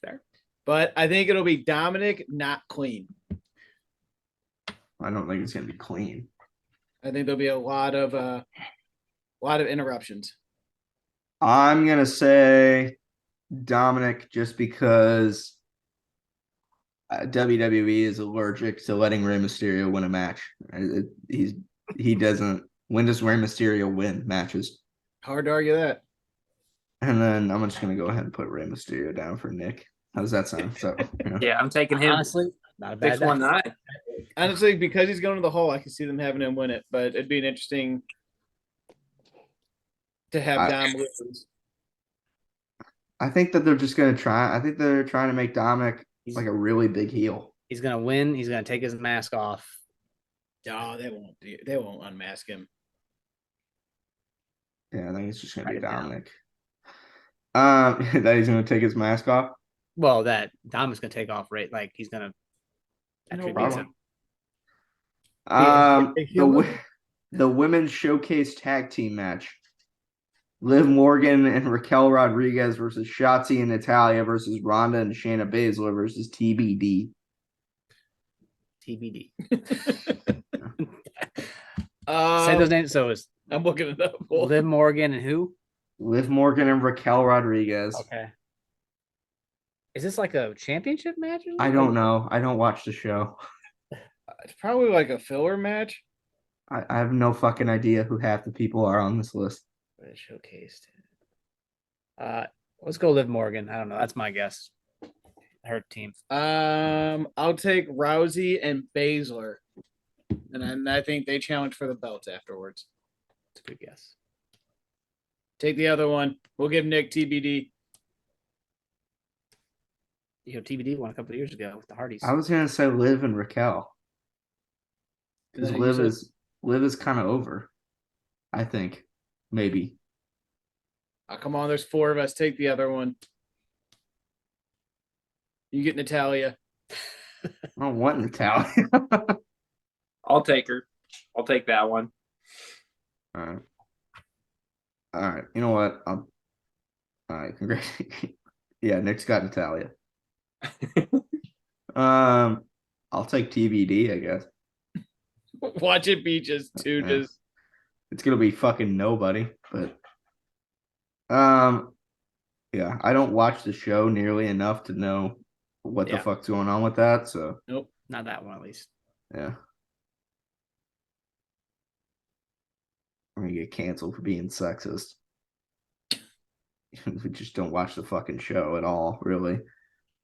Fair. But I think it'll be Dominic, not clean. I don't think it's gonna be clean. I think there'll be a lot of interruptions. I'm gonna say Dominic just because WWE is allergic to letting Rey Mysterio win a match. He doesn't. When does Rey Mysterio win matches? Hard to argue that. And then I'm just gonna go ahead and put Rey Mysterio down for Nick. How does that sound? So Yeah, I'm taking him. Honestly, not a bad 619. Honestly, because he's going to the Hall, I can see them having him win it. But it'd be an interesting to have Dom lose. I think that they're just gonna try. I think they're trying to make Dominic like a really big heel. He's gonna win. He's gonna take his mask off. Oh, they won't unmask him. Yeah, I think it's just gonna be Write it down. Dominic. That he's gonna take his mask off. Well, that Dominic's gonna take off right. Like he's gonna actually beat problem. him. The women's showcase tag team match. Liv Morgan and Raquel Rodriguez versus Shotzi and Natalia versus Ronda and Shayna Baszler versus TBD. TBD. Uh, Say those names. So it's I'm looking it up. Liv Morgan and who? Liv Morgan and Raquel Rodriguez. Okay. Is this like a championship match? Or I don't know. I don't watch the show. It's probably like a filler match. I have no fucking idea who half the people are on this list. Showcased. Let's go Liv Morgan. I don't know. That's my guess. Her team. I'll take Rousey and Baszler, and I think they challenge for the belts afterwards. That's a good guess. Take the other one. We'll give Nick TBD. You know, TBD won a couple of years ago with the Hardys. I was gonna say Liv and Raquel. Because Liv is kind of over. I think. Maybe. Oh, come on, there's 4 of us. Take the other one. You get Natalia. I don't want Natalia. I'll take her. I'll take that one. All right. You know what? All right. Congrats. Yeah, Nick's got Natalia. I'll take TBD, I guess. Watch it be just two. Yeah. Just It's gonna be fucking nobody, but yeah, I don't watch the show nearly enough to know what the fuck's going on with that. So nope, not that one at least. Yeah. I'm gonna get canceled for being sexist. We just don't watch the fucking show at all, really.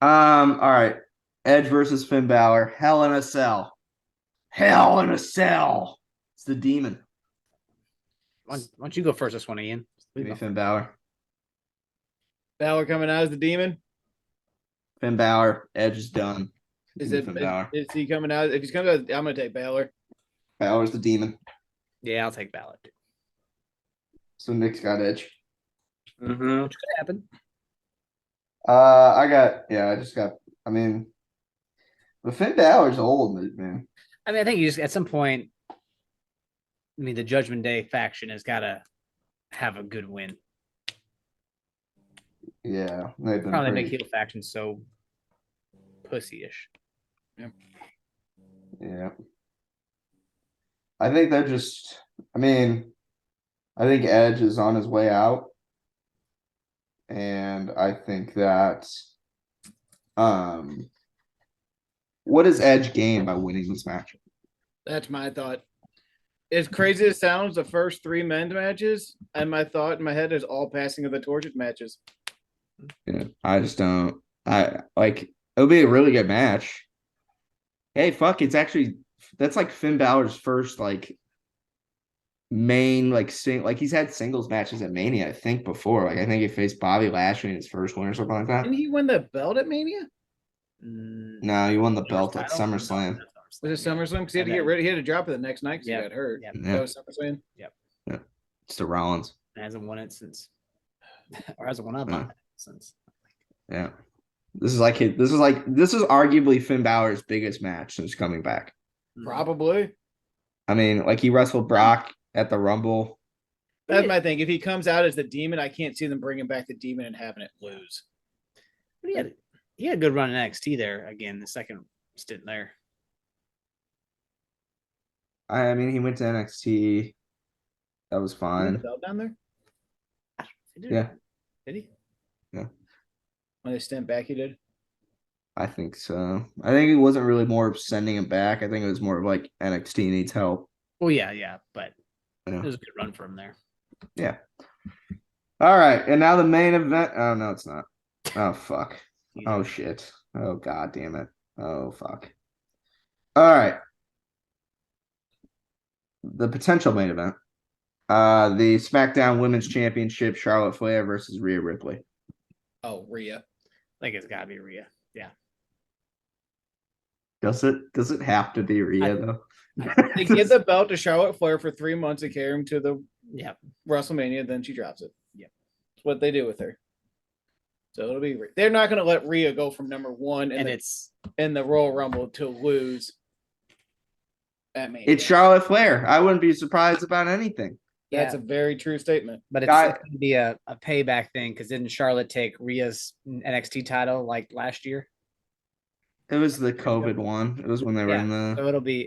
All right. Edge versus Finn Balor. Hell in a Cell. Hell in a Cell. It's the demon. Why don't you go first this one, Ian? Give me Finn Balor. Balor coming out as the demon. Finn Balor. Edge is done. Is Finn Balor. Is he coming out? If he's coming out, I'm gonna take Balor. Balor's the demon. Yeah, I'll take Balor. So Nick's got Edge. Mm-hmm. Which could happen. I mean, but Finn Balor's old, man. I mean, I think you just at some point. I mean, the Judgment Day faction has got to have a good win. Yeah, they've been Probably pretty... make heel faction so pussy-ish. Yeah. I think they're just. I mean, I think Edge is on his way out, and I think that. What does Edge gain by winning this match? That's my thought. As crazy as it sounds, the first 3 men's matches, and my thought in my head is all passing of the torches matches. Yeah, I just don't. It'll be a really good match. Hey, fuck! That's like Finn Balor's first main he's had singles matches at Mania, I think, before. I think he faced Bobby Lashley in his first win or something like that. Didn't he win the belt at Mania? No, he won the belt at SummerSlam. Was it SummerSlam? Because he had to get rid. He had to drop it the next night because he got hurt. Yeah. That was SummerSlam. Yep. Yeah. It's the Rollins. Hasn't won it since, or hasn't won up on it since. Yeah. This is arguably Finn Balor's biggest match since coming back. Probably. I mean, like he wrestled Brock at the Rumble. That's my thing. If he comes out as the Demon, I can't see them bringing back the Demon and having it lose. But he had a good run in NXT there again, the second stint there. I mean, he went to NXT. That was Did he fine. win the belt down there? Yeah. Did he? Yeah. When they stint back, he did. I think so. I think it wasn't really more of sending him back. I think it was more of like NXT needs help. Well, yeah, but Yeah. it was a good run for him there. Yeah. All right. And now the main event. Oh, no, it's not. Oh, fuck. Oh, shit. Oh, God damn it. Oh, fuck. All right. The potential main event. The SmackDown Women's Championship, Charlotte Flair versus Rhea Ripley. Oh, Rhea. I think it's got to be Rhea. Yeah. Does it have to be Rhea, though? They give the belt to Charlotte Flair for 3 months to carry him to the Yeah. WrestleMania, then she drops it. Yeah. That's what they do with her. So it'll be. They're not going to let Rhea go from number one in the Royal Rumble to lose. At Mania. It's Charlotte Flair. I wouldn't be surprised about anything. That's a very true statement. But it's going to be a payback thing because didn't Charlotte take Rhea's NXT title like last year? It was the COVID one. It was when they were in the. So it'll be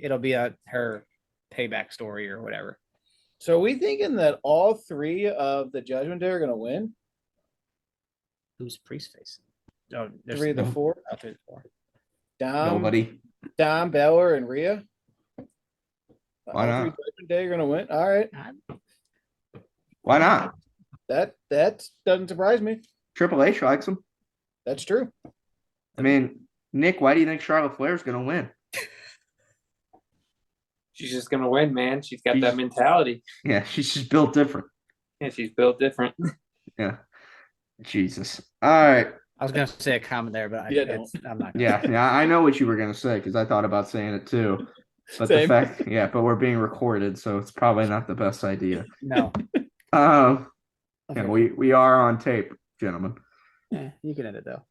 her payback story or whatever. So are we thinking that all three of the Judgment Day are going to win? Who's Priest facing? Oh, there's Three of the four. Oh, 3 of the 4. Nobody. Dom, Balor, and Rhea. Why all not? three Judgment Day are going to win. All right. Why not? That doesn't surprise me. Triple H likes him. That's true. I mean, Nick, why do you think Charlotte Flair's going to win? She's just gonna win, man. She's got that mentality. Yeah, she's just built different. Yeah, she's built different. Yeah. Jesus. All right. I was gonna say a comment there, but I'm not. Yeah, I know what you were gonna say because I thought about saying it too. But Same. but we're being recorded, so it's probably not the best idea. No. Yeah, we are on tape, gentlemen. Yeah, you can edit though.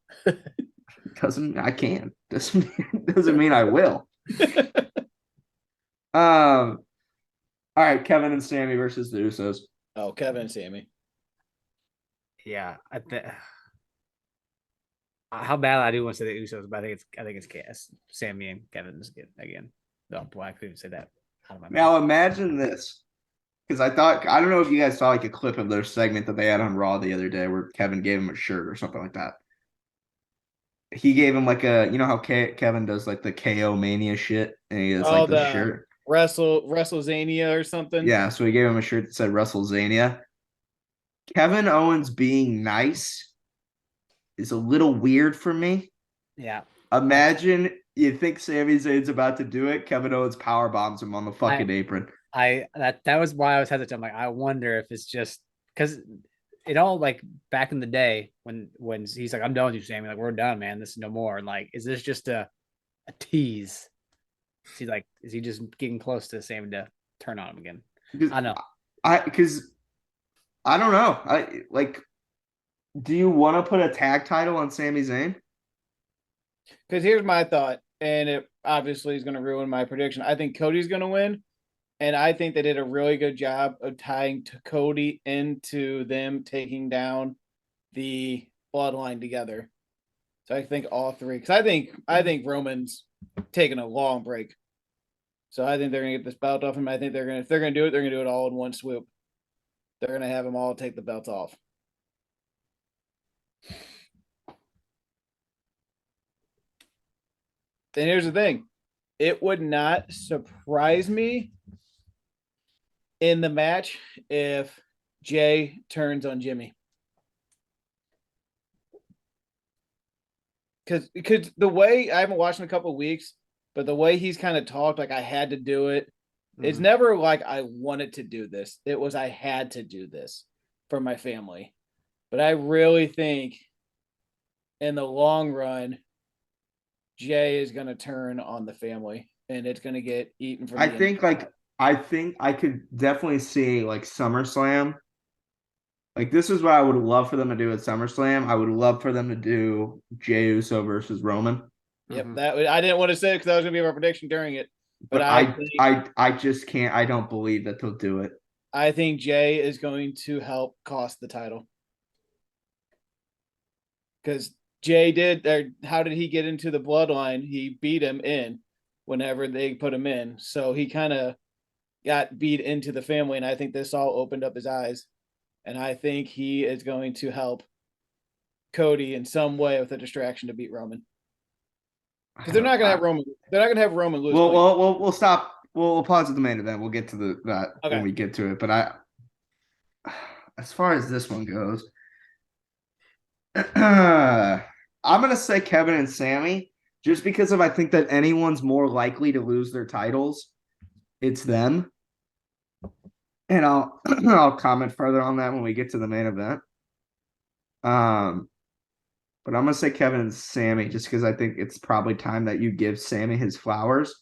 I can. Doesn't mean I will. All right, Kevin and Sammy versus the Usos. Oh, Kevin and Sammy. Yeah, how bad I do want to say the Usos, but I think it's Sammy and Kevin's again. No, boy, I couldn't even say that out of my mouth. Now imagine this, because I don't know if you guys saw like a clip of their segment that they had on Raw the other day where Kevin gave him a shirt or something like that. He gave him like how Kevin does like the KO Mania shit, and he has like the shirt. WrestleZania or something. Yeah, so he gave him a shirt that said WrestleZania. Kevin Owens being nice is a little weird for me. Yeah. Imagine you think Sami Zayn's about to do it, Kevin Owens power bombs him on the fucking apron. That was why I was hesitant. I'm like, I wonder if it's just because it all like back in the day when he's like, I'm done with you, Sammy. Like, we're done, man. This is no more. And like, is this just a tease? Is he just getting close to Sammy to turn on him again? I know. Because I don't know. Do you want to put a tag title on Sami Zayn? Because here's my thought, and it obviously is going to ruin my prediction. I think Cody's going to win, and I think they did a really good job of tying Cody into them taking down the bloodline together. So I think all three. Because I think Roman's taking a long break. So I think they're going to get this belt off him. I think if they're going to do it, they're going to do it all in one swoop. They're going to have them all take the belts off. Then here's the thing. It would not surprise me in the match if Jay turns on Jimmy. Because the way, I haven't watched in a couple of weeks, but the way he's kind of talked, like I had to do it. It's never like I wanted to do this. It was I had to do this for my family. But I really think in the long run, Jay is going to turn on the family, and it's going to get eaten from. I think I think I could definitely see like SummerSlam. Like this is what I would love for them to do at SummerSlam. I would love for them to do Jey Uso versus Roman. Yep, Mhm. I didn't want to say it because that was gonna be my prediction during it, but I just can't. I don't believe that they'll do it. I think Jay is going to help cost the title because Jay did. Or how did he get into the bloodline? He beat him in whenever they put him in, so he kind of got beat into the family, and I think this all opened up his eyes, and I think he is going to help Cody in some way with a distraction to beat Roman. Because they're not gonna have Roman. They're not gonna have Roman lose. We'll stop. We'll pause at the main event. We'll get to that Okay. when we get to it. But as far as this one goes, I'm gonna say Kevin and Sammy, just because if I think that anyone's more likely to lose their titles, it's them. And I'll I'll comment further on that when we get to the main event. But I'm gonna say Kevin and Sammy just because I think it's probably time that you give Sammy his flowers.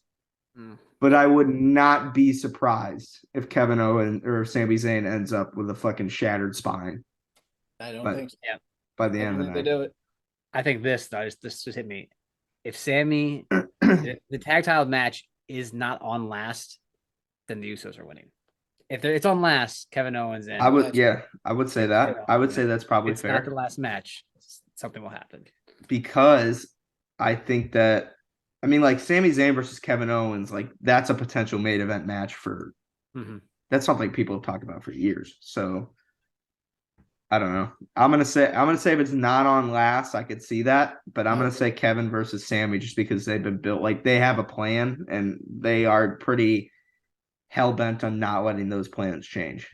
But I would not be surprised if Kevin Owens or Sami Zayn ends up with a fucking shattered spine. I don't think so. Yeah. By the end of the They night. do it. I think this just hit me. If Sammy, if the tag title match is not on last, then the Usos are winning. If it's on last, Kevin Owens and I would say that. I would say that's probably it's fair. not the last match. Something will happen Because I think that like Sami Zayn versus Kevin Owens, like that's a potential main event match for that's something people have talked about for years. So I don't know. I'm gonna say if it's not on last, I could see that, but I'm gonna say Kevin versus Sammy just because they've been built like they have a plan and they are pretty hell bent on not letting those plans change.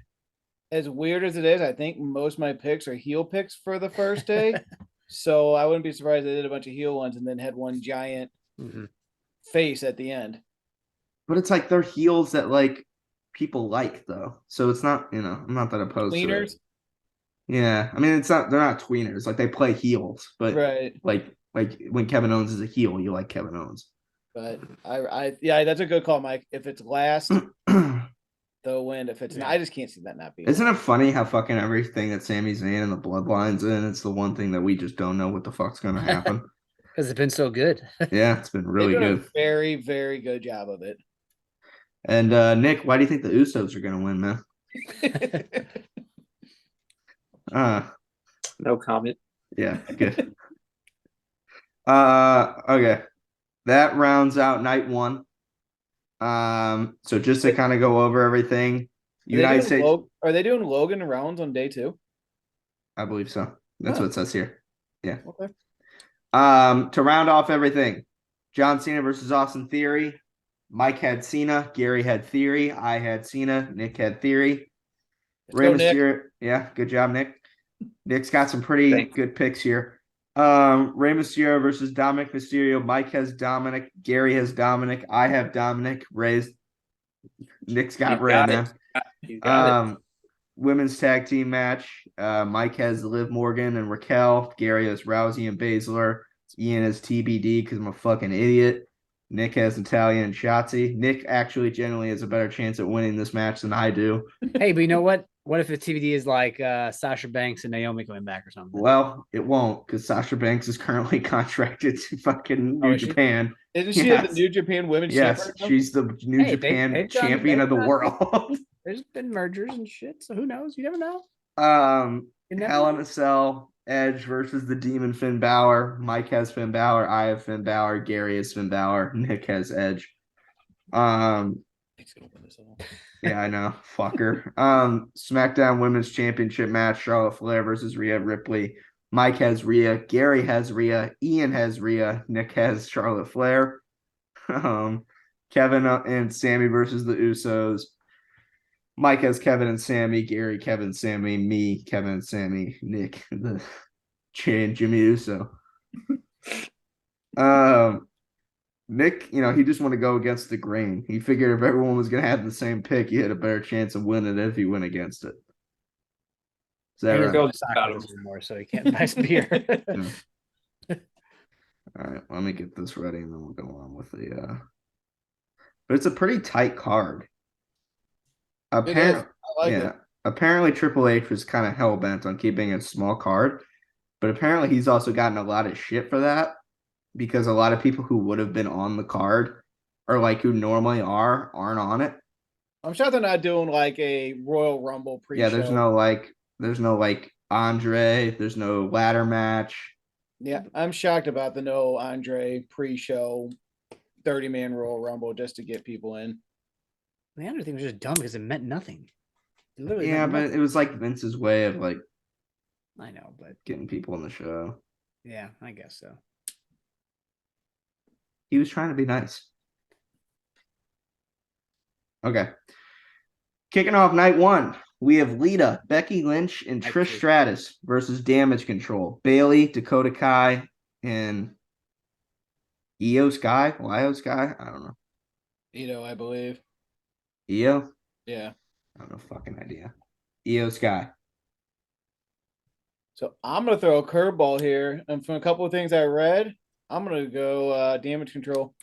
As weird as it is, I think most of my picks are heel picks for the first day. So I wouldn't be surprised they did a bunch of heel ones and then had one giant face at the end. But it's like they're heels that like people like though. So it's not, I'm not that opposed to it. Yeah. I mean, they're not tweeners. Like they play heels, but right. Like when Kevin Owens is a heel, you like Kevin Owens. But yeah, that's a good call, Mike. If it's last, they'll win. If it's not, I just can't see that not being. Isn't it funny how fucking everything that Sami Zayn and the Bloodline's in, it's the one thing that we just don't know what the fuck's gonna happen. Because it's been so good. Yeah, it's been really good. A very, very good job of it. And Nick, why do you think the Usos are gonna win, man? No comment. Yeah, good. Okay. That rounds out night one. So just to kind of go over everything, United States. Are they doing Logan rounds on day 2? I believe so. That's what it says here. Yeah. Okay. To round off everything, John Cena versus Austin Theory. Mike had Cena, Gary had Theory, I had Cena, Nick had Theory. Rey Mysterio. Yeah, good job, Nick. Nick's got some pretty good picks here. Rey Mysterio versus Dominic Mysterio. Mike has Dominic. Gary has Dominic. I have Dominic. Nick's got Rey, man. Women's tag team match. Mike has Liv Morgan and Raquel. Gary has Rousey and Baszler. Ian has TBD because I'm a fucking idiot. Nick has Natalia and Shotzi. Nick actually generally has a better chance at winning this match than I do. Hey, but you know what? What if the TBD is like Sasha Banks and Naomi coming back or something? Well, it won't because Sasha Banks is currently contracted to fucking New Japan. Isn't she the New Japan Women's Champion? Yes, she's the New Japan champion of the world. There's been mergers and shit, so who knows? You never know. Hell in a Cell, Edge versus the Demon Finn Balor. Mike has Finn Balor. I have Finn Balor. Gary has Finn Balor. Nick has Edge. Yeah, I know. Fucker. SmackDown Women's Championship match, Charlotte Flair versus Rhea Ripley. Mike has Rhea. Gary has Rhea. Ian has Rhea. Nick has Charlotte Flair. Kevin and Sammy versus the Usos. Mike has Kevin and Sammy. Gary, Kevin, Sammy. Me, Kevin and Sammy. Nick, the Jimmy Uso. Nick, he just want to go against the grain. He figured if everyone was going to have the same pick, he had a better chance of winning if he went against it. Is that right? Anymore, so he can't buy beer. Yeah. All right, let me get this ready, and then we'll go on with the. But it's a pretty tight card. Apparently, I like yeah. it. Apparently, Triple H was kind of hell bent on keeping a small card, but apparently he's also gotten a lot of shit for that because a lot of people who would have been on the card or like who normally aren't on it. I'm sure they're not doing like a Royal Rumble pre-show. Yeah, there's no like Andre, there's no ladder match. Yeah, I'm shocked about the no Andre pre-show 30-man Royal Rumble just to get people in. The Andre thing was just dumb because it meant nothing. It literally Yeah, meant but nothing. it was like Vince's way of like I know, but getting people in the show. yeah, I guess so. He was trying to be nice. Okay. Kicking off night one, we have Lita, Becky Lynch, and Night Trish two. Stratus versus Damage Control. Bailey, Dakota Kai, and Io Sky. Io Sky? I don't know. I believe. Io? Yeah. I don't know. Fucking idea. Io Sky. So I'm gonna throw a curveball here, and from a couple of things I read, I'm gonna go Damage Control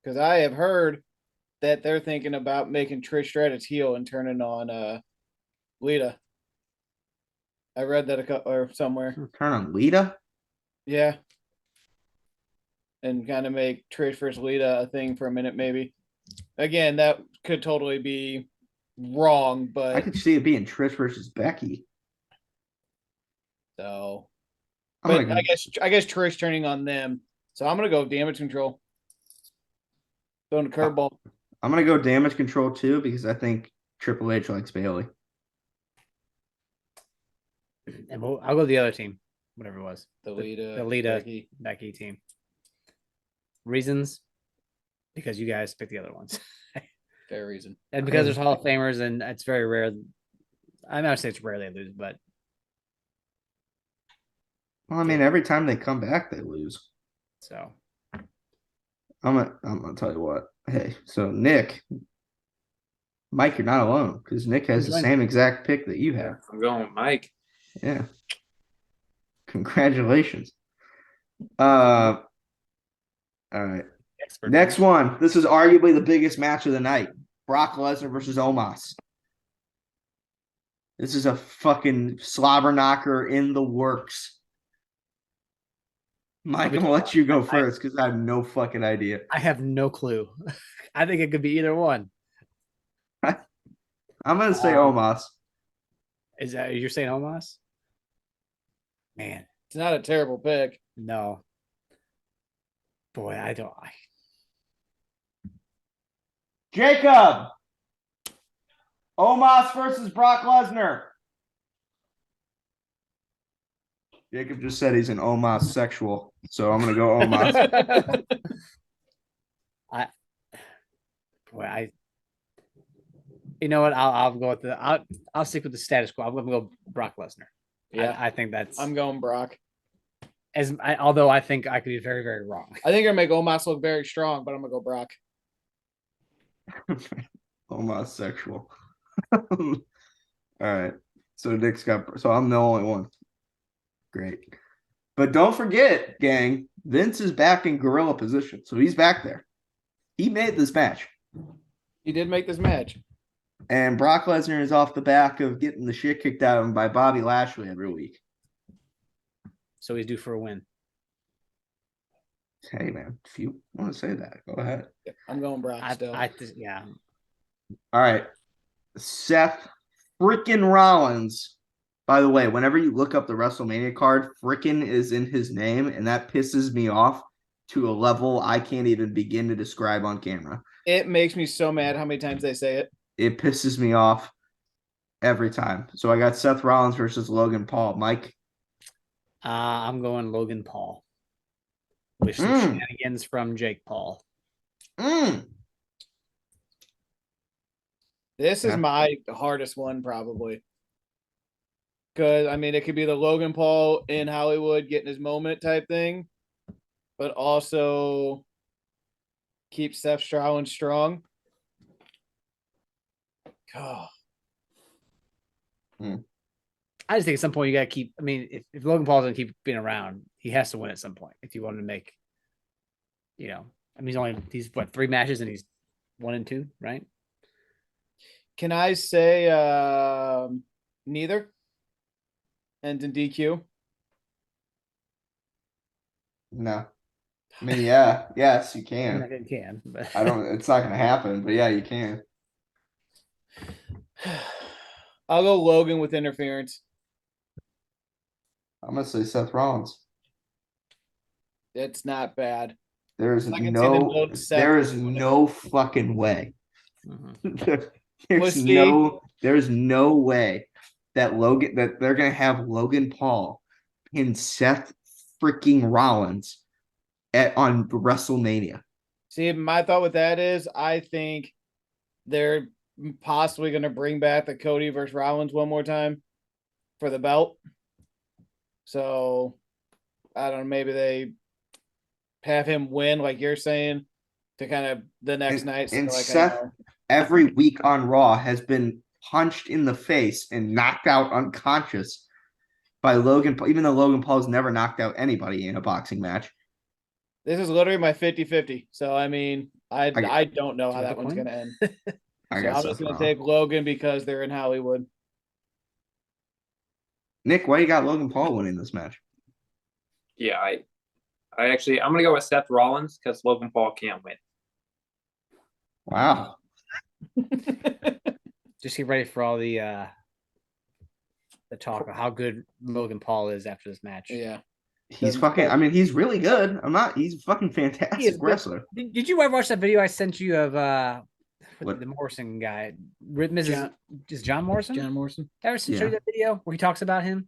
because I have heard that they're thinking about making Trish Stratus heel and turning on Lita. I read that or somewhere. Turn on Lita? Yeah. And kind of make Trish versus Lita a thing for a minute, maybe. Again, that could totally be wrong, but I could see it being Trish versus Becky. so. I'm But gonna I guess Trish turning on them. So I'm gonna go Damage Control. Throwing a curveball. I'm gonna go Damage Control too because I think Triple H likes Bailey. And I'll go the other team, whatever it was. The Lita. The Lita Becky. Becky team. Reasons? Because you guys picked the other ones. Fair reason. And because there's Hall of Famers and it's very rare. I'm not say it's rare they lose, but Well, I mean, every time they come back, they lose. so I'm gonna tell you what. Hey, so Nick, Mike, you're not alone because Nick has the same exact pick that you have. I'm going with Mike. Yeah. Congratulations. All right. Next one. This is arguably the biggest match of the night. Brock Lesnar versus Omos. This is a fucking slobber knocker in the works. Mike, I'm gonna let you go first because I have no fucking idea. I have no clue. I think it could be either one. I'm gonna say Omos. Is that you're saying Omos? Man, It's not a terrible pick. no. Boy, I don't. Jacob. Omos versus Brock Lesnar. Jacob just said he's an Omos sexual, so I'm gonna go Omos. You know what? I'll go with I'll stick with the status quo. I'm gonna go Brock Lesnar. Yeah. I think that's I'm going Brock. Although I think I could be very, very wrong. I think you're gonna make Omos look very strong, but I'm gonna go Brock. Homosexual. All right. So I'm the only one. Great. But don't forget, gang, Vince is back in gorilla position. So he's back there. He made this match. He did make this match. And Brock Lesnar is off the back of getting the shit kicked out of him by Bobby Lashley every week. So he's due for a win. Hey, man, if you want to say that, go ahead. I'm going Brock still. Yeah. All right. Seth freaking Rollins. By the way, whenever you look up the WrestleMania card, frickin' is in his name, and that pisses me off to a level I can't even begin to describe on camera. It makes me so mad how many times they say it. It pisses me off every time. So I got Seth Rollins versus Logan Paul. Mike? I'm going Logan Paul. With some shenanigans from Jake Paul. This is my hardest one, probably. Because, I mean, it could be the Logan Paul in Hollywood getting his moment type thing, but also keep Seth Rollins strong. Oh. I just think at some point you got to keep. I mean, if Logan Paul doesn't keep being around, he has to win at some point. If you want to make, I mean, he's what 3 matches and he's 1-2, right? Can I say neither? Ends in DQ. No. I mean, yeah, yes, you can. It can, but I don't. It's not gonna happen, but yeah, you can. I'll go Logan with interference. I'm gonna say Seth Rollins. It's not bad. There's I can see them no, both Seth there is winning. no fucking way. Mhm. There's see. no way that they're gonna have Logan Paul and Seth freaking Rollins on WrestleMania. See, my thought with that is I think they're possibly going to bring back the Cody versus Rollins one more time for the belt. So I don't know. Maybe they have him win, like you're saying, to kind of the next night. So And like, Seth every week on Raw has been punched in the face and knocked out unconscious by Logan Paul, even though Logan Paul's never knocked out anybody in a boxing match. this is literally my 50-50. So I mean, I don't know how that one's point? going to end. I So I'm guess just that's going to wrong. take Logan because they're in Hollywood. Nick, why you got Logan Paul winning this match? Yeah, I actually I'm gonna go with Seth Rollins because Logan Paul can't win. Wow. just get ready for all the talk of how good Logan Paul is after this match. Yeah. He's fucking, I mean, he's really good. He's a fucking fantastic He is, but wrestler. Did you ever watch that video I sent you of What? the Morrison guy? Is John Morrison? John Morrison. Ever show Yeah. you that video where he talks about him?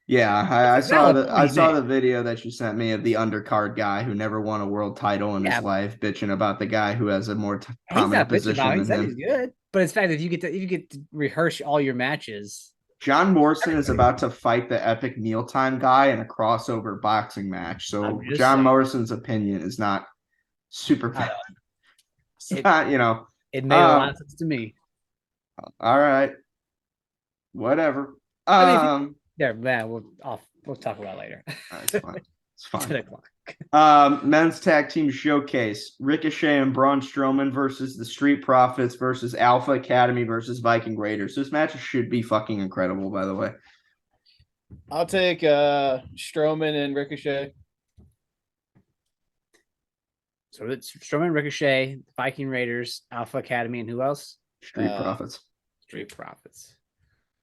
Yeah, I It's a saw valid I point, saw man. the video that you sent me of the undercard guy who never won a world title in Yeah. his life, bitching about the guy who has a more He's prominent not bitching position about it. He than said him. he's good, but it's fact if you get to rehearse all your matches. John Morrison is about to fight the epic mealtime guy in a crossover boxing match. So I'm just John saying. Morrison's opinion is not super I valid. know. It's not, you know. It made a lot of sense to me. All right. Whatever. I mean, yeah, man, we'll talk about it later. It's fine. It's fine. 10 o'clock. Men's tag team showcase: Ricochet and Braun Strowman versus the Street Profits versus Alpha Academy versus Viking Raiders. This match should be fucking incredible, by the way. I'll take Strowman and Ricochet. So it's Strowman, Ricochet, Viking Raiders, Alpha Academy, and who else? Street Profits. Street Profits.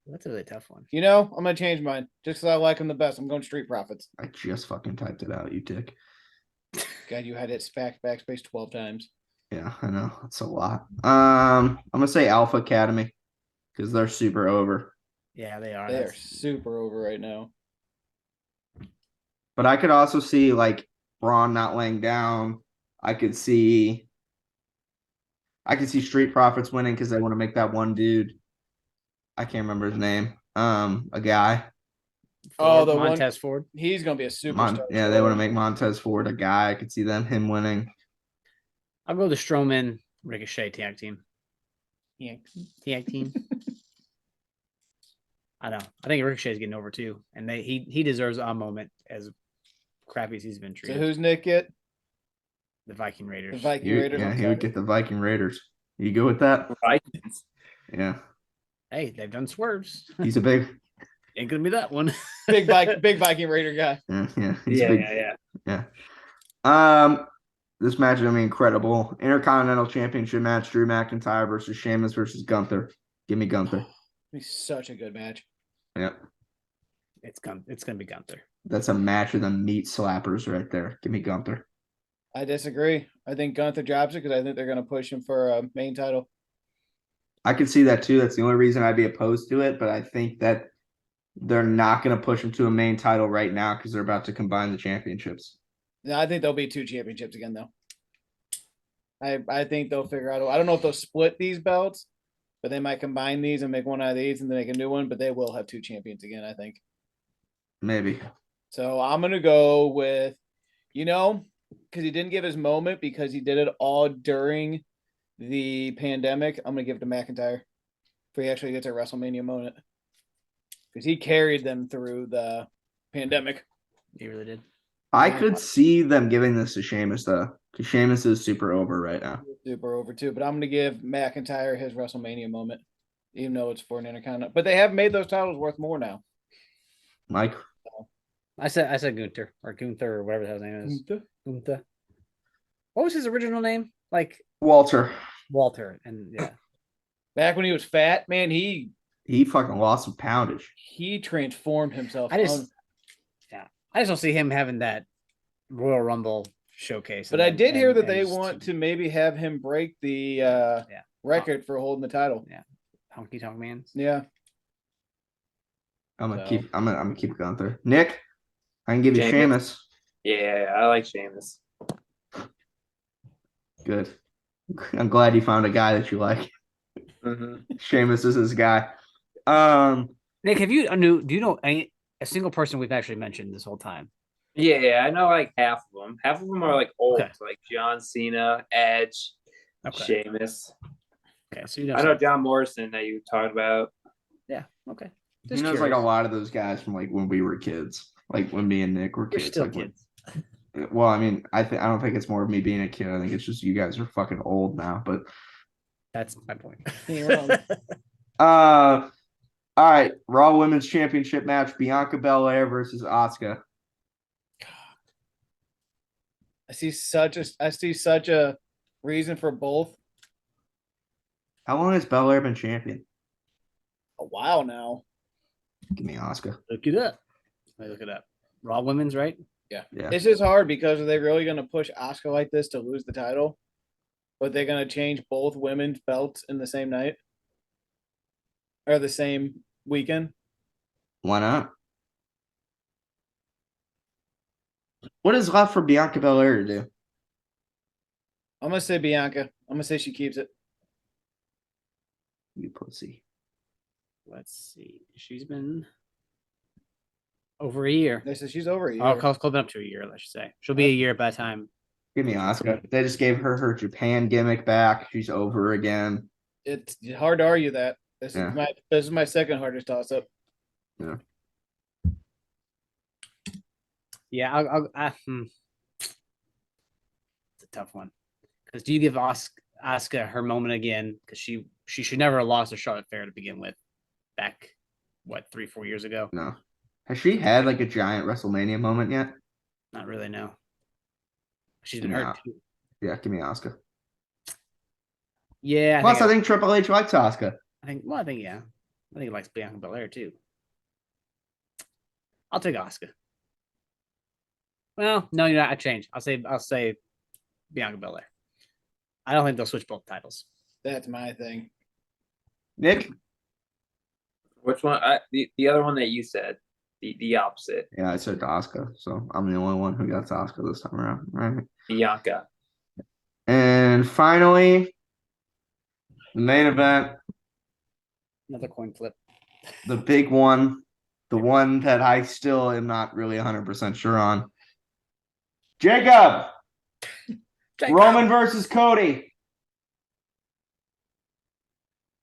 That's a really tough one. You know, I'm going to change mine just because I like them the best. I'm going Street Profits. I just fucking typed it out, you dick. God, you had it backspace 12 times. Yeah, I know. It's a lot. I'm gonna say Alpha Academy because they're super over. Yeah, they are. They're super over right now. But I could also see like Braun not laying down. I could see Street Profits winning because they want to make that one dude. I can't remember his name. A guy. Oh, the Montez Ford. He's going to be a superstar. Yeah, they want to make Montez Ford a guy. I could see him winning. I'll go the Strowman Ricochet tag team. Tag team. I know. I think Ricochet's getting over too, and he deserves a moment as crappy as he's been So treated. who's Nick get? The Viking Raiders. The Viking Raiders. Yeah, he would get the Viking Raiders. You go with that? Vikings. Yeah. Hey, they've done swerves. He's a big. Ain't gonna be that one. big Viking Raider guy. Yeah. He's Yeah, big. yeah. This match is gonna be incredible. Intercontinental Championship match: Drew McIntyre versus Sheamus versus Gunther. Give me Gunther. It's such a good match. Yep. It's gonna be Gunther. That's a match of the meat slappers right there. Give me Gunther. I disagree. I think Gunther drops it because I think they're going to push him for a main title. I could see that too. That's the only reason I'd be opposed to it. But I think that they're not going to push him to a main title right now because they're about to combine the championships. I think there'll be 2 championships again, though. I think they'll figure out. I don't know if they'll split these belts, but they might combine these and make one out of these and then make a new one. But they will have 2 champions again, I think. Maybe. So I'm going to go with, because he didn't give his moment because he did it all during the pandemic. I'm going to give it to McIntyre for he actually gets a WrestleMania moment because he carried them through the pandemic. He really did. I could see them giving this to Sheamus though, because Sheamus is super over right now. Super over too, but I'm going to give McIntyre his WrestleMania moment. even though it's for an Intercontinental. But they have made those titles worth more now. Mike. I said Gunther or whatever the hell's name is. Gunther. What was his original name? Like Walter. Walter. And yeah. Back when he was fat, man, he fucking lost some poundage. he transformed himself. I just don't see him having that Royal Rumble showcase. But I did hear that they want to maybe have him break the record for holding the title. Yeah. Honky Tonk Man. Yeah. I'm gonna keep Gunther. Nick, I can give you Sheamus. Sheamus. Yeah, I like Sheamus. Good. I'm glad you found a guy that you like. Mm-hmm. Sheamus is his guy. Nick, do you know a single person we've actually mentioned this whole time? Yeah, I know like half of them. Half of them are like old, Okay. like John Cena, Edge, Okay. Sheamus. Okay, so you know. I know John Morrison that you talked about. Yeah. Okay. He knows like a lot of those guys from like when we were kids, like when me and Nick were You're kids. still like, kids. Well, I mean, I don't think it's more of me being a kid. I think it's just you guys are fucking old now. But That's my point. all right, Raw Women's Championship match: Bianca Belair versus Asuka. I see such a reason for both. How long has Belair been champion? A while now. Give me Asuka. Look it up. Look it up. Raw Women's, right? Yeah. It's just hard because are they really going to push Asuka like this to lose the title? But they're going to change both women's belts in the same night? Or the same weekend? Why not? What is left for Bianca Belair to do? I'm going to say Bianca. I'm going to say she keeps it. You pussy. Let's see. She's been over a year. They said she's over a year. Oh, close up to a year, let's say. She'll be a year by the time. Give me Asuka. They just gave her Japan gimmick back. She's over again. It's hard to argue that. This Yeah. is my second hardest toss up. Yeah. Yeah, it's a tough one. Because do you give Asuka her moment again? Because she should never have lost to Charlotte Flair to begin with. Back, 3-4 years ago? No. Has she had like a giant WrestleMania moment yet? Not really, no. She's been No. hurt too. Yeah, give me Asuka. Yeah. Plus, I think Triple H likes Asuka. I think he likes Bianca Belair too. I'll take Asuka. Well, no, I changed. I'll say Bianca Belair. I don't think they'll switch both titles. That's my thing. Nick? Which one? The other one that you said, the opposite. Yeah, I said Asuka, so I'm the only one who got Asuka this time around. Right. Bianca. And finally, the main event, Another coin flip. the big one, the one that I still am not really 100% sure on. Jacob! Roman versus Cody.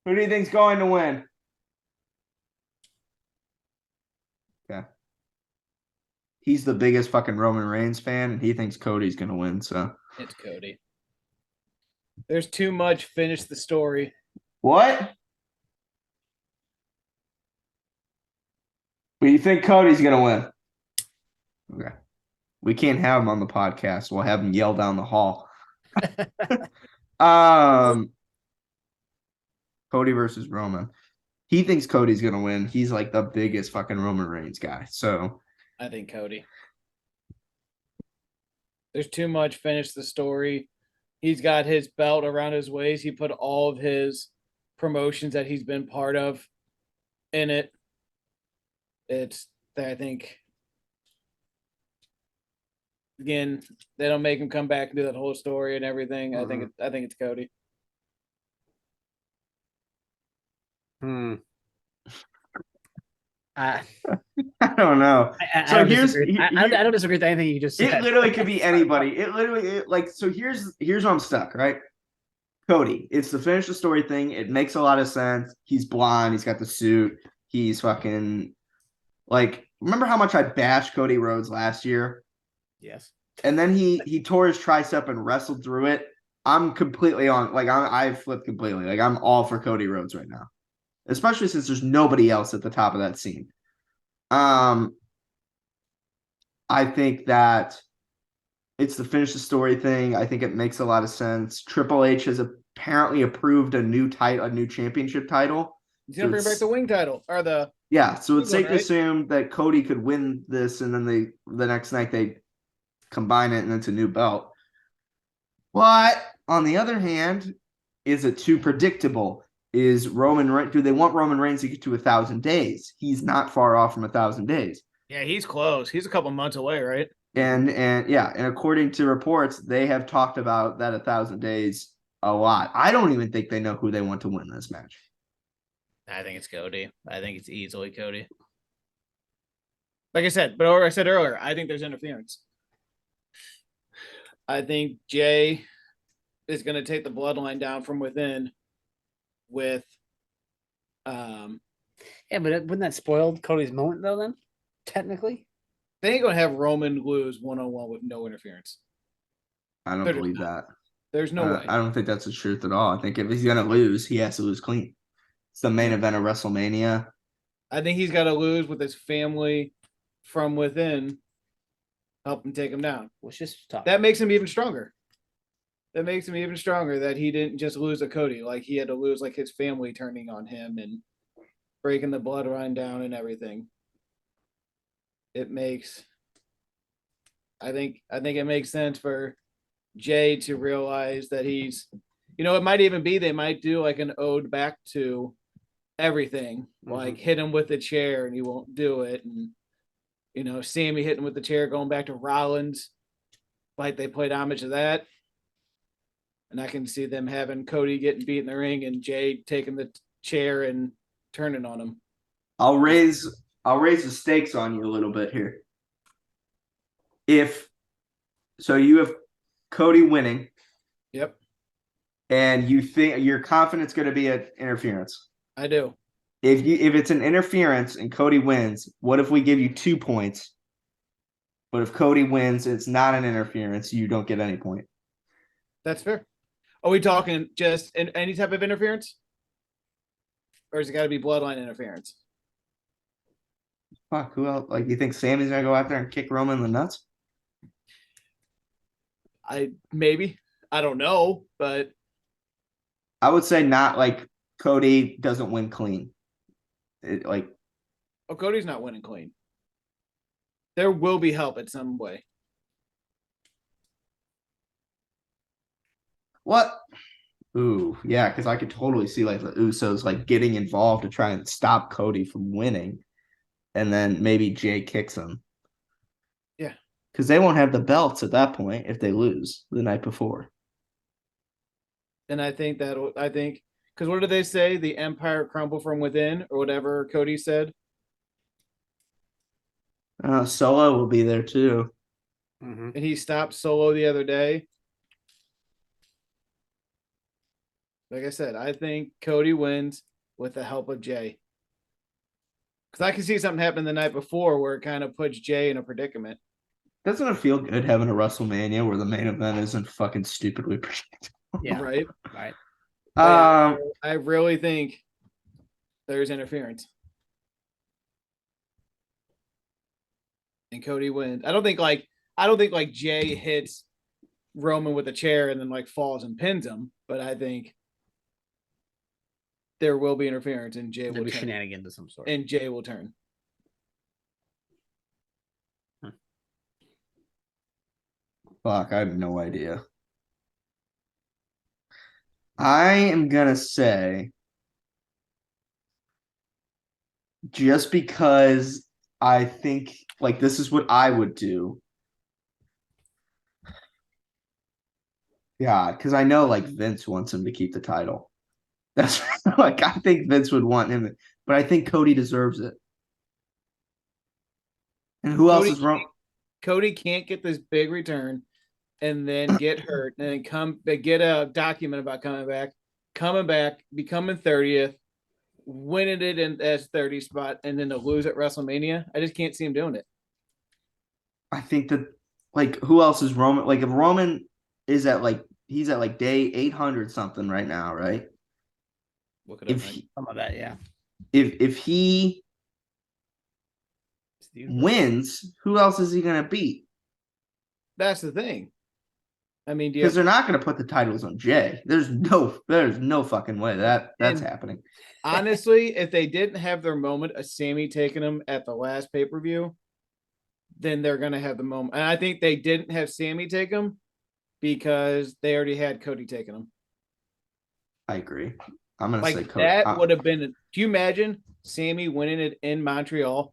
Who do you think's going to win? Okay. He's the biggest fucking Roman Reigns fan, and he thinks Cody's going to win, so. It's Cody. There's too much. Finish the story. What? But you think Cody's going to win? Okay. We can't have him on the podcast. We'll have him yell down the hall. Cody versus Roman. He thinks Cody's going to win. He's like the biggest fucking Roman Reigns guy. So I think Cody. There's too much. Finish the story. He's got his belt around his waist. He put all of his promotions that he's been part of in it. I think, again, they don't make him come back and do that whole story and everything. I think it's Cody. I don't know. I don't disagree with anything you just said. It literally could be anybody. So here's where I'm stuck, right? Cody. It's the finish the story thing. It makes a lot of sense. He's blonde. He's got the suit. He's fucking remember how much I bashed Cody Rhodes last year? Yes. And then he tore his tricep and wrestled through it. I'm completely on. I flipped completely. I'm all for Cody Rhodes right now. especially since there's nobody else at the top of that scene. I think that it's the finish the story thing. I think it makes a lot of sense. Triple H has apparently approved a new championship title. He's gonna bring back the wing title or the so it's safe to right? assume that Cody could win this, and then the next night they combine it and it's a new belt. But on the other hand, is it too predictable? Do they want Roman Reigns to get to 1,000 days? He's not far off from 1,000 days. Yeah, he's close. He's a couple months away, right? And according to reports, they have talked about that 1,000 days a lot. I don't even think they know who they want to win this match. I think it's Cody. I think it's easily Cody. Like I said earlier, I think there's interference. I think Jay is going to take the bloodline down from within with Yeah, but wouldn't that spoil Cody's moment though then? Technically? They ain't going to have Roman lose one-on-one with no interference. I don't believe that. There's no way. I don't think that's the truth at all. I think if he's going to lose, he has to lose clean. It's the main event of WrestleMania. I think he's got to lose with his family from within, help him take him down. Let's just talk. That makes him even stronger. That makes him even stronger that he didn't just lose to Cody. Like he had to lose like his family turning on him and breaking the bloodline down and everything. It makes I think it makes sense for Jay to realize that he's, it might even be they might do like an ode back to everything, like hit him with the chair and he won't do it, and Sammy hitting with the chair going back to Rollins, like they played homage to that. And I can see them having Cody getting beat in the ring and Jay taking the chair and turning on him. I'll raise the stakes on you a little bit here. So you have Cody winning. Yep. And you think you're confident it's going to be an interference. I do. If it's an interference and Cody wins, what if we give you 2 points? But if Cody wins, it's not an interference, you don't get any point. That's fair. Are we talking just in any type of interference? Or has it got to be bloodline interference? Fuck, who else? Like, you think Sammy's going to go out there and kick Roman in the nuts? Maybe. I don't know, but I would say not. Like, Cody doesn't win clean. Cody's not winning clean. There will be help in some way. What? Ooh, yeah, because I could totally see like the Usos like getting involved to try and stop Cody from winning, and then maybe Jay kicks him. Yeah, because they won't have the belts at that point if they lose the night before. And I think because what did they say? The empire crumble from within, or whatever Cody said. Solo will be there too. And he stopped Solo the other day. Like I said, I think Cody wins with the help of Jay. Because I can see something happen the night before where it kind of puts Jay in a predicament. Doesn't it feel good having a WrestleMania where the main event isn't fucking stupidly predictable? Yeah. Right. I really think there's interference. And Cody wins. I don't think like Jay hits Roman with a chair and then like falls and pins him, but I think there will be interference and Jay will be turn. Shenanigans of some sort. And Jay will turn. Fuck, I have no idea. I am gonna say just because I think like this is what I would do. Yeah, because I know like Vince wants him to keep the title. That's like I think Vince would want him, but I think Cody deserves it. And who else is wrong? Cody can't get this big return and then get hurt and then get a document about coming back, becoming 30th, winning it in as 30 spot, and then to lose at WrestleMania. I just can't see him doing it. I think that like who else is Roman? Like if Roman is at like he's at like day 800 something right now, right? Look at some of that, yeah. if he wins, who else is he gonna beat? That's the thing. I mean, Because they're not gonna put the titles on Jay. There's no fucking way that's happening. Honestly, if they didn't have their moment of Sammy taking him at the last pay-per-view, then they're gonna have the moment. And I think they didn't have Sammy take him because they already had Cody taking him. I agree. I'm gonna say Cody. That would have been. Do you imagine Sammy winning it in Montreal?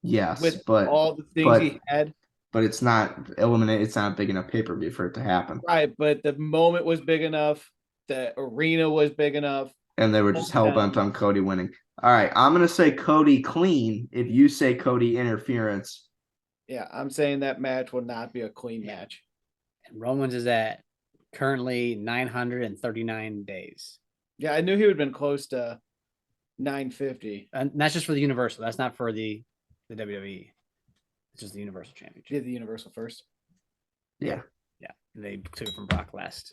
Yes, with but all the things he had. But it's not eliminate. It's not big enough pay-per-view for it to happen. Right, but the moment was big enough. The arena was big enough. And they were just hell-bent on Cody winning. All right, I'm going to say Cody clean if you say Cody interference. Yeah, I'm saying that match will not be a clean match. And Romans is at currently 939 days. Yeah, I knew he would have been close to 950. And that's just for the Universal. That's not for the WWE. It's just the Universal Championship. Did the Universal first. Yeah. Yeah. And they took it from Brock last.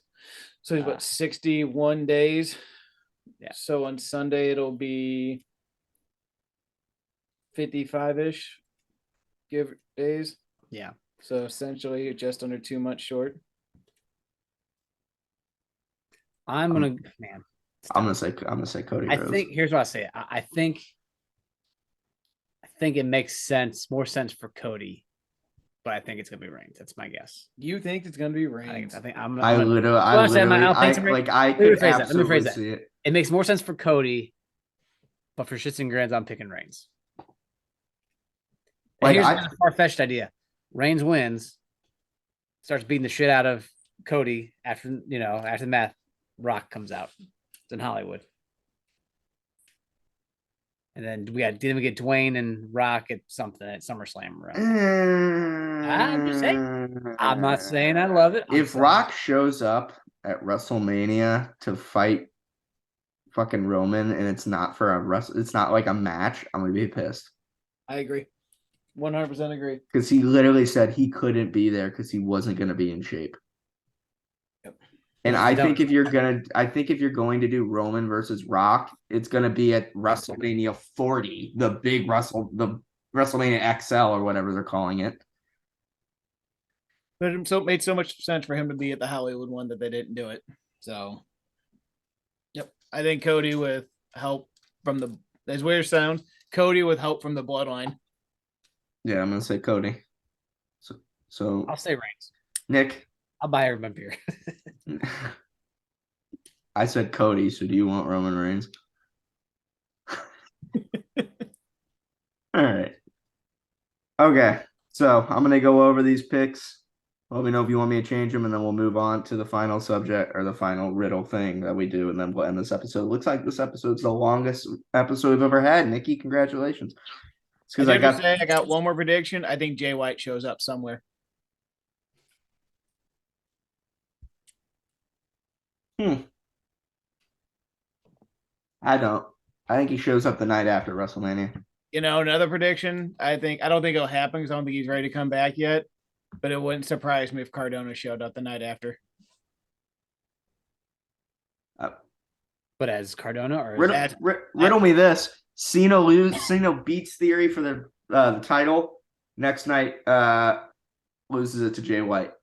So he's 61 days. Yeah. So on Sunday it'll be 55-ish give days. Yeah. So essentially just under 2 months short. I'm gonna say Cody I Rhodes. think here's what I say. I think it makes more sense for Cody, but I think it's gonna be Reigns. That's my guess. You think it's gonna be Reigns? I think I could absolutely see it. It makes more sense for Cody, but for shits and grins, I'm picking Reigns. And here's a far-fetched idea: Reigns wins, starts beating the shit out of Cody after the math. Rock comes out. It's in Hollywood. And then we get Dwayne and Rock at something at SummerSlam. I'm just saying. I'm not saying I love it. If Rock shows up at WrestleMania to fight fucking Roman and it's not for it's not like a match, I'm gonna be pissed. I agree. 100% agree. Because he literally said he couldn't be there because he wasn't gonna be in shape. Yep. And I think if you're going to do Roman versus Rock, it's gonna be at WrestleMania 40, the WrestleMania XL or whatever they're calling it. But it made so much sense for him to be at the Hollywood one that they didn't do it. So, yep, I think Cody with help from as weird as it sounds, Cody with help from the bloodline. Yeah, I'm gonna say Cody. So I'll say Reigns. Nick, I'll buy everyone beer. I said Cody, so do you want Roman Reigns? All right. Okay, so I'm going to go over these picks. Let me know if you want me to change them, and then we'll move on to the final subject or the final riddle thing that we do, and then we'll end this episode. Looks like this episode's the longest episode we've ever had. Nikki, congratulations. It's because I got one more prediction. I think Jay White shows up somewhere. I don't. I think he shows up the night after WrestleMania. Another prediction. I don't think it'll happen because I don't think he's ready to come back yet. But it wouldn't surprise me if Cardona showed up the night after. But as Cardona or riddle me this: Cena beats Theory for the title. Next night, loses it to Jay White.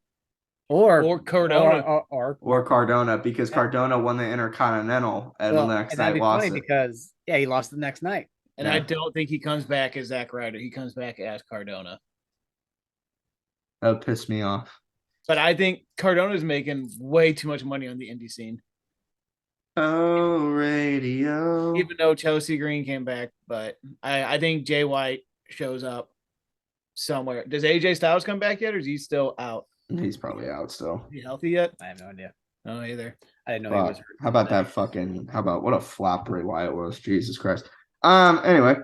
Or Cardona. Or Cardona, because Cardona won the Intercontinental and the next night lost it. Because he lost the next night. And I don't think he comes back as Zack Ryder. He comes back as Cardona. That would piss me off. But I think Cardona's making way too much money on the indie scene. Oh, radio. Even though Chelsea Green came back, but I think Jay White shows up somewhere. Does AJ Styles come back yet, or is he still out? He's probably out still. Is he healthy yet? I have no idea. No, either. I didn't know he was hurt. How about what a flop Bray Wyatt was? Jesus Christ. Anyway.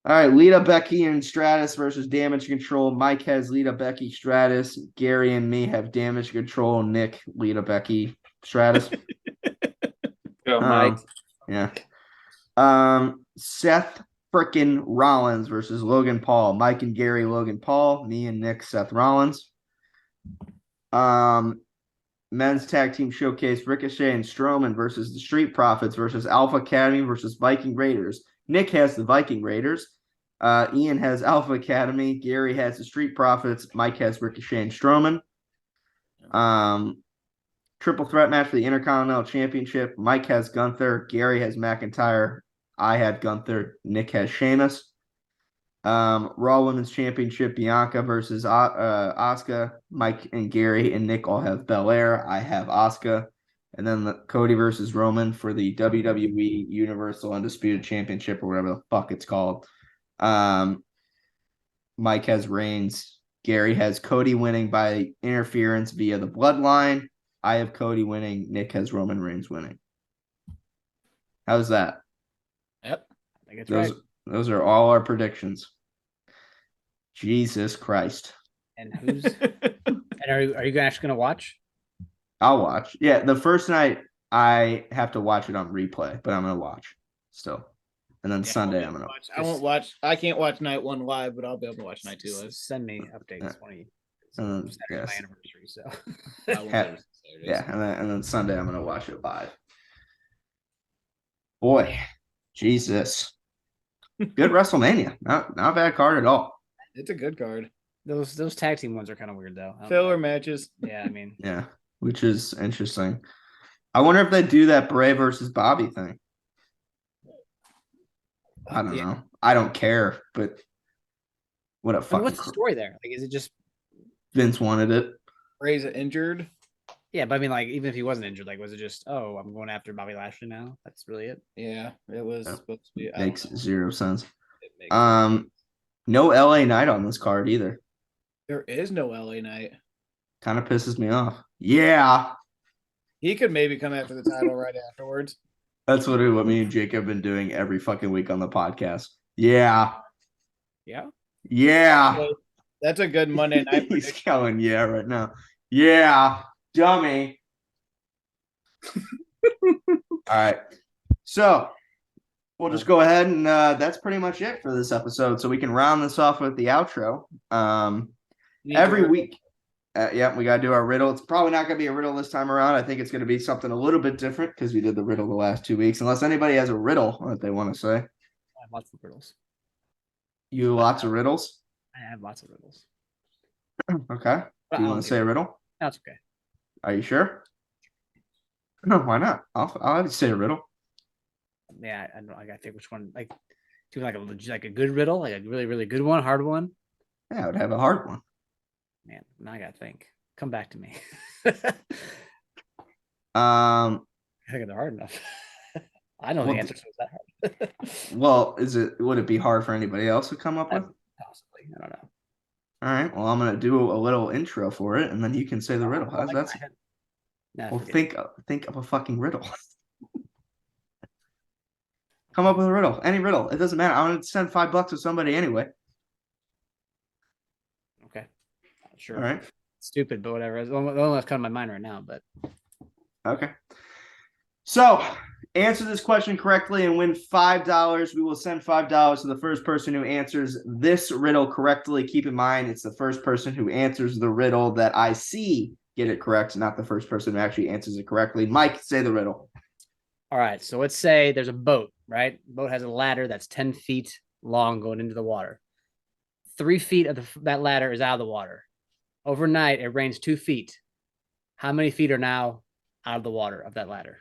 All right, Lita, Becky, and Stratus versus Damage Control. Mike has Lita, Becky, Stratus. Gary and me have Damage Control. Nick, Lita, Becky, Stratus. Go, Mike. Yeah. Seth frickin' Rollins versus Logan Paul. Mike and Gary, Logan Paul. Me and Nick, Seth Rollins. men's tag team showcase, Ricochet and Strowman versus the Street Profits versus Alpha Academy versus Viking Raiders. Nick has the Viking Raiders. Ian has Alpha Academy. Gary has the Street Profits. Mike has Ricochet and Strowman. Triple threat match for the Intercontinental Championship. Mike has Gunther. Gary has McIntyre. I have Gunther. Nick has Sheamus. Raw Women's Championship, Bianca versus Asuka. Mike and Gary and Nick all have Belair. I have Asuka. And then the Cody versus Roman for the WWE Universal Undisputed Championship, or whatever the fuck it's called. Mike has Reigns. Gary has Cody winning by interference via the bloodline. I have Cody winning. Nick has Roman Reigns winning. How's that? Yep. I think it's right. Those are all our predictions. Jesus Christ. And who's and are you actually gonna watch? I'll watch. Yeah, the first night I have to watch it on replay, but I'm gonna watch still. And then Sunday I'm gonna watch. I won't watch. I can't watch night one live, but I'll be able to watch night two live. Send me updates when you. Yes. My anniversary, so yeah, and then Sunday I'm gonna watch it live. Boy, Jesus. Good WrestleMania. Not a bad card at all. It's a good card. Those tag team ones are kind of weird though. Filler matches. Yeah, I mean. Yeah, which is interesting. I wonder if they do that Bray versus Bobby thing. I don't know. I don't care, but what a fucking. What's the story there? Like, is it just Vince wanted it? Bray's injured. Yeah, but I mean, like, even if he wasn't injured, like, was it just, oh, I'm going after Bobby Lashley now? That's really it. Yeah, it was supposed to be. Makes zero sense. No LA Knight on this card either. There is no LA Knight. Kind of pisses me off. Yeah. He could maybe come after the title right afterwards. That's what me and Jake have been doing every fucking week on the podcast. Yeah. Yeah. Yeah. That's a good Monday night. He's going, yeah, right now. Yeah. Dummy. All right. So we'll just go ahead and that's pretty much it for this episode. So we can round this off with the outro. Every week. Yeah, we got to do our riddle. It's probably not going to be a riddle this time around. I think it's going to be something a little bit different because we did the riddle the last 2 weeks. Unless anybody has a riddle that they want to say. I have lots of riddles. You have lots of riddles? I have lots of riddles. Okay. Do you want to say a riddle? That's okay. Are you sure? No, why not? I'll have you say a riddle. Yeah, I don't know. I gotta think which one. Like, do like a good riddle, like a really, really good one, hard one. Yeah, I would have a hard one. Man, now I gotta think. Come back to me. I think they're hard enough. I know the answer to that hard. Well, would it be hard for anybody else to come up with? Possibly. I don't know. All right. Well, I'm gonna do a little intro for it, and then you can say the riddle. How's that? Well, think of a fucking riddle. Come up with a riddle. Any riddle. It doesn't matter. I'm gonna send $5 to somebody anyway. Okay. Sure. All right. Stupid, but whatever. The only one that's coming to my mind right now, but okay. So answer this question correctly and win $5. We will send $5 to the first person who answers this riddle correctly. Keep in mind, it's the first person who answers the riddle that I see get it correct, not the first person who actually answers it correctly. Mike, say the riddle. All right. So let's say there's a boat, right? The boat has a ladder that's 10 feet long going into the water. 3 feet of that ladder is out of the water. Overnight, it rains 2 feet. How many feet are now out of the water of that ladder?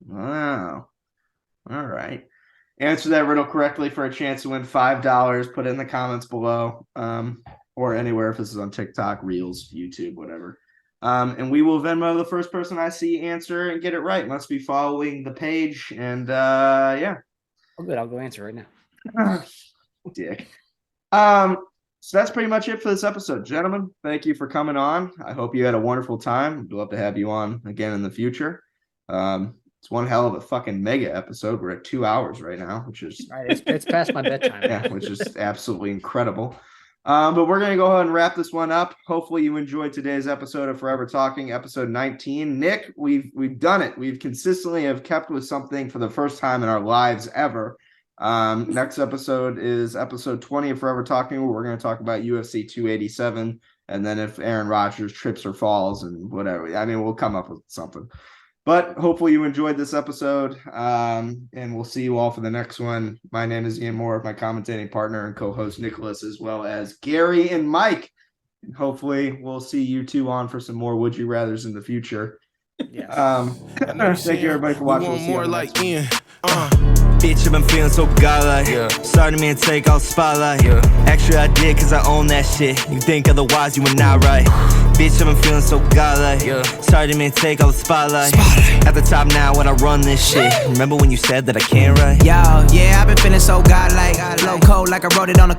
Wow. All right. Answer that riddle correctly for a chance to win $5. Put it in the comments below, or anywhere if this is on TikTok, Reels, YouTube, whatever. And we will Venmo the first person I see answer and get it right. Must be following the page. And yeah. Oh, good. I'll go answer right now. Dick. So that's pretty much it for this episode, gentlemen. Thank you for coming on. I hope you had a wonderful time. We'd love to have you on again in the future. It's one hell of a fucking mega episode. We're at 2 hours right now, which is right. It's past my bedtime. Yeah, which is absolutely incredible. But we're gonna go ahead and wrap this one up. Hopefully you enjoyed today's episode of Forever Talking, episode 19. Nick, we've done it. We've consistently have kept with something for the first time in our lives ever. Next episode is episode 20 of Forever Talking, where we're going to talk about UFC 287 And then if Aaron Rodgers trips or falls and whatever, I mean, we'll come up with something. But hopefully you enjoyed this episode, and we'll see you all for the next one. My name is Ian Moore, my commentating partner and co-host Nicholas, as well as Gary and Mike. And hopefully we'll see you two on for some more Would You Rathers in the future. Yes. Thank you everybody for watching. We'll see you on the next one. Bitch, I've been feeling so godlike. Started me and take all the spotlight. Actually, I did cause I own that shit. You think otherwise, you were not right. Bitch, I've been feeling so godlike. Started me and take all the spotlight. At the top now when I run this shit. Remember when you said that I can't write? Yo, yeah, I've been feeling so godlike. Low cold like I wrote it on a